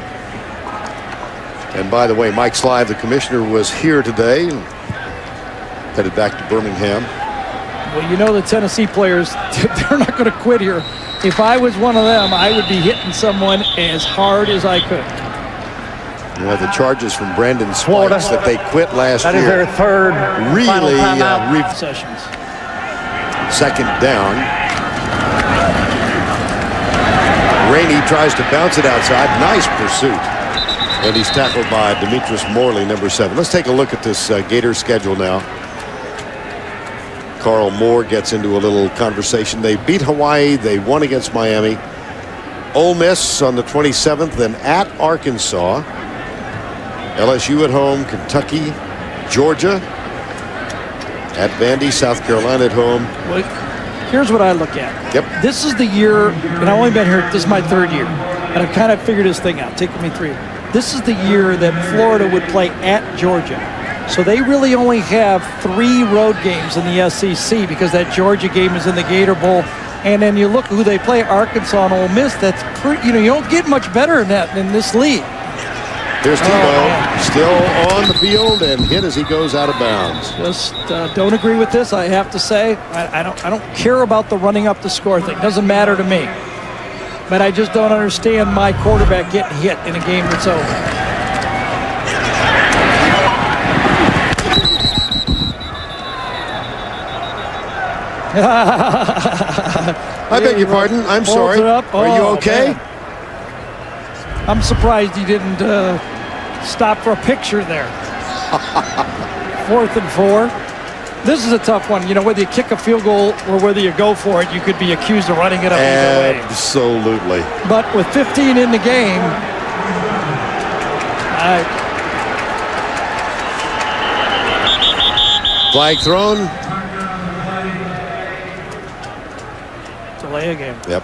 And by the way, Mike Slive, the commissioner, was here today, headed back to Birmingham. Well, you know the Tennessee players, they're not going to quit here. If I was one of them, I would be hitting someone as hard as I could. You know, the charges from Brandon Spikes that they quit last year. That is their third really Sessions. Second down. Rainey tries to bounce it outside. Nice pursuit. And he's tackled by Demetrius Morley, number 7. Let's take a look at this Gator schedule now. Carl Moore gets into a little conversation. They beat Hawaii. They won against Miami. Ole Miss on the 27th, then at Arkansas. LSU at home, Kentucky, Georgia. At Vandy, South Carolina at home. Well, here's what I look at. Yep. This is the year, and I've only been here, this is my 3rd year, and I've kind of figured this thing out, taking me 3 years. This is the year that Florida would play at Georgia. So they really only have 3 road games in the SEC because that Georgia game is in the Gator Bowl. And then you look who they play, Arkansas and Ole Miss. That's pretty, you don't get much better than that in this league. Here's Tebow, still on the field and hit as he goes out of bounds. Just don't agree with this, I have to say. I don't care about the running up the score thing. Doesn't matter to me. But I just don't understand my quarterback getting hit in a game that's over. I beg your pardon. I'm sorry. Are you okay? Man. I'm surprised he didn't stop for a picture there. 4th and 4. This is a tough one. Whether you kick a field goal or whether you go for it, you could be accused of running it up either way. Absolutely. But with 15 in the game, flag thrown. delay a game. Yep.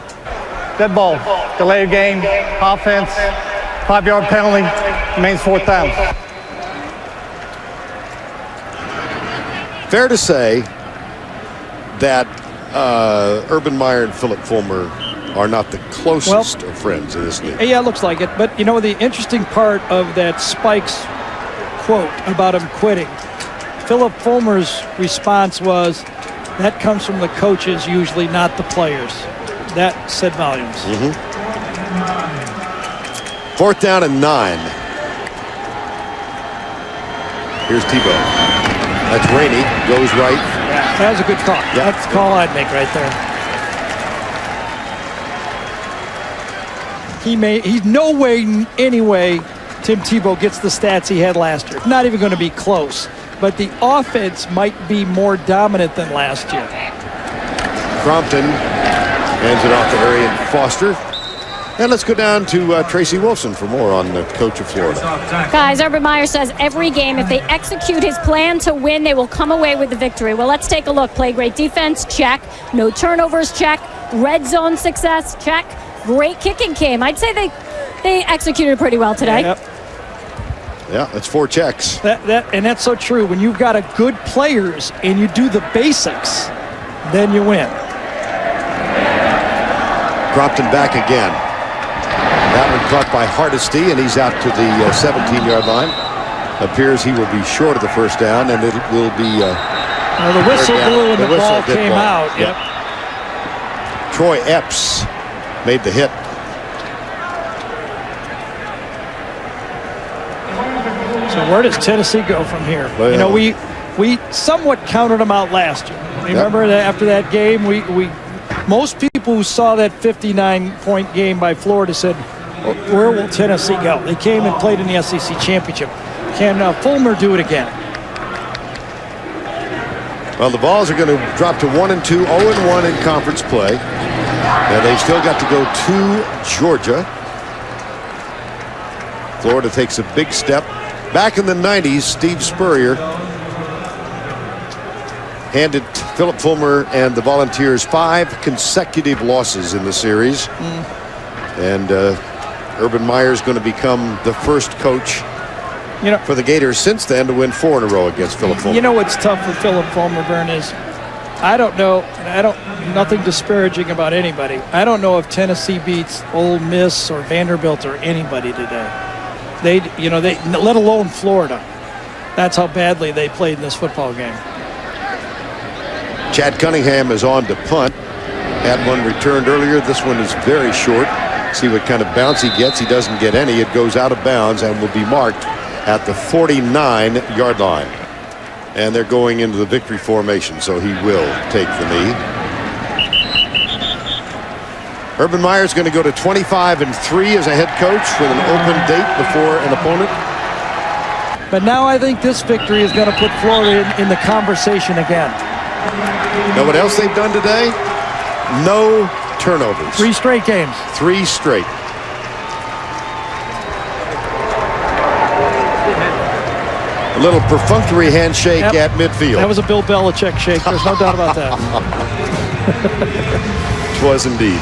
Dead ball. Delay a game. Offense. 5-yard penalty. Remains 4th down. Fair to say that Urban Meyer and Philip Fulmer are not the closest of friends in this league. Yeah, it looks like it. But, the interesting part of that Spikes quote about him quitting, Philip Fulmer's response was, that comes from the coaches, usually not the players. That said volumes. 4th down and 9. Here's Tebow. That's Rainey. Goes right. Yeah, that was a good call. Yeah. That's the call I'd make right there. He's no way, anyway, Tim Tebow gets the stats he had last year. Not even going to be close. But the offense might be more dominant than last year. Crompton hands it off to Arian Foster. And let's go down to Tracy Wilson for more on the coach of Florida. Guys, Urban Meyer says every game, if they execute his plan to win, they will come away with the victory. Well, let's take a look. Play great defense, check. No turnovers, check. Red zone success, check. Great kicking game. I'd say they executed pretty well today. Yep. Yeah, that's 4 checks. And that's so true. When you've got a good players and you do the basics, then you win. Crompton back again. That one caught by Hardesty, and he's out to the 17-yard line. Appears he will be short of the first down, and it will be... well, the whistle blew and the ball came out. Yep. Troy Epps made the hit. So where does Tennessee go from here? Well, you know, we somewhat counted them out last year. Remember that after that game, most people who saw that 59-point game by Florida said, where will Tennessee go? They came and played in the SEC championship. Can Fulmer do it again? Well, the Vols are going to drop to 1-2, 0-1 in conference play. Now they've still got to go to Georgia. Florida takes a big step. Back in the 90s, Steve Spurrier handed Philip Fulmer and the Volunteers 5 consecutive losses in the series. And Urban Meyer's going to become the first coach for the Gators since then to win 4 in a row against Philip Fulmer. You know what's tough for Philip Fulmer, Vern, is I don't know, nothing disparaging about anybody. I don't know if Tennessee beats Ole Miss or Vanderbilt or anybody today. They let alone Florida. That's how badly they played in this football game. Chad Cunningham is on to punt. Had one returned earlier. This one is very short. See what kind of bounce he gets. He doesn't get any. It goes out of bounds and will be marked at the 49-yard line. And they're going into the victory formation, so he will take the knee. Urban Meyer's going to go to 25-3 as a head coach with an open date before an opponent. But now I think this victory is going to put Florida in the conversation again. You know what else they've done today? No turnovers. 3 straight games. 3 straight. A little perfunctory handshake at midfield. That was a Bill Belichick shake. There's no doubt about that. It was indeed.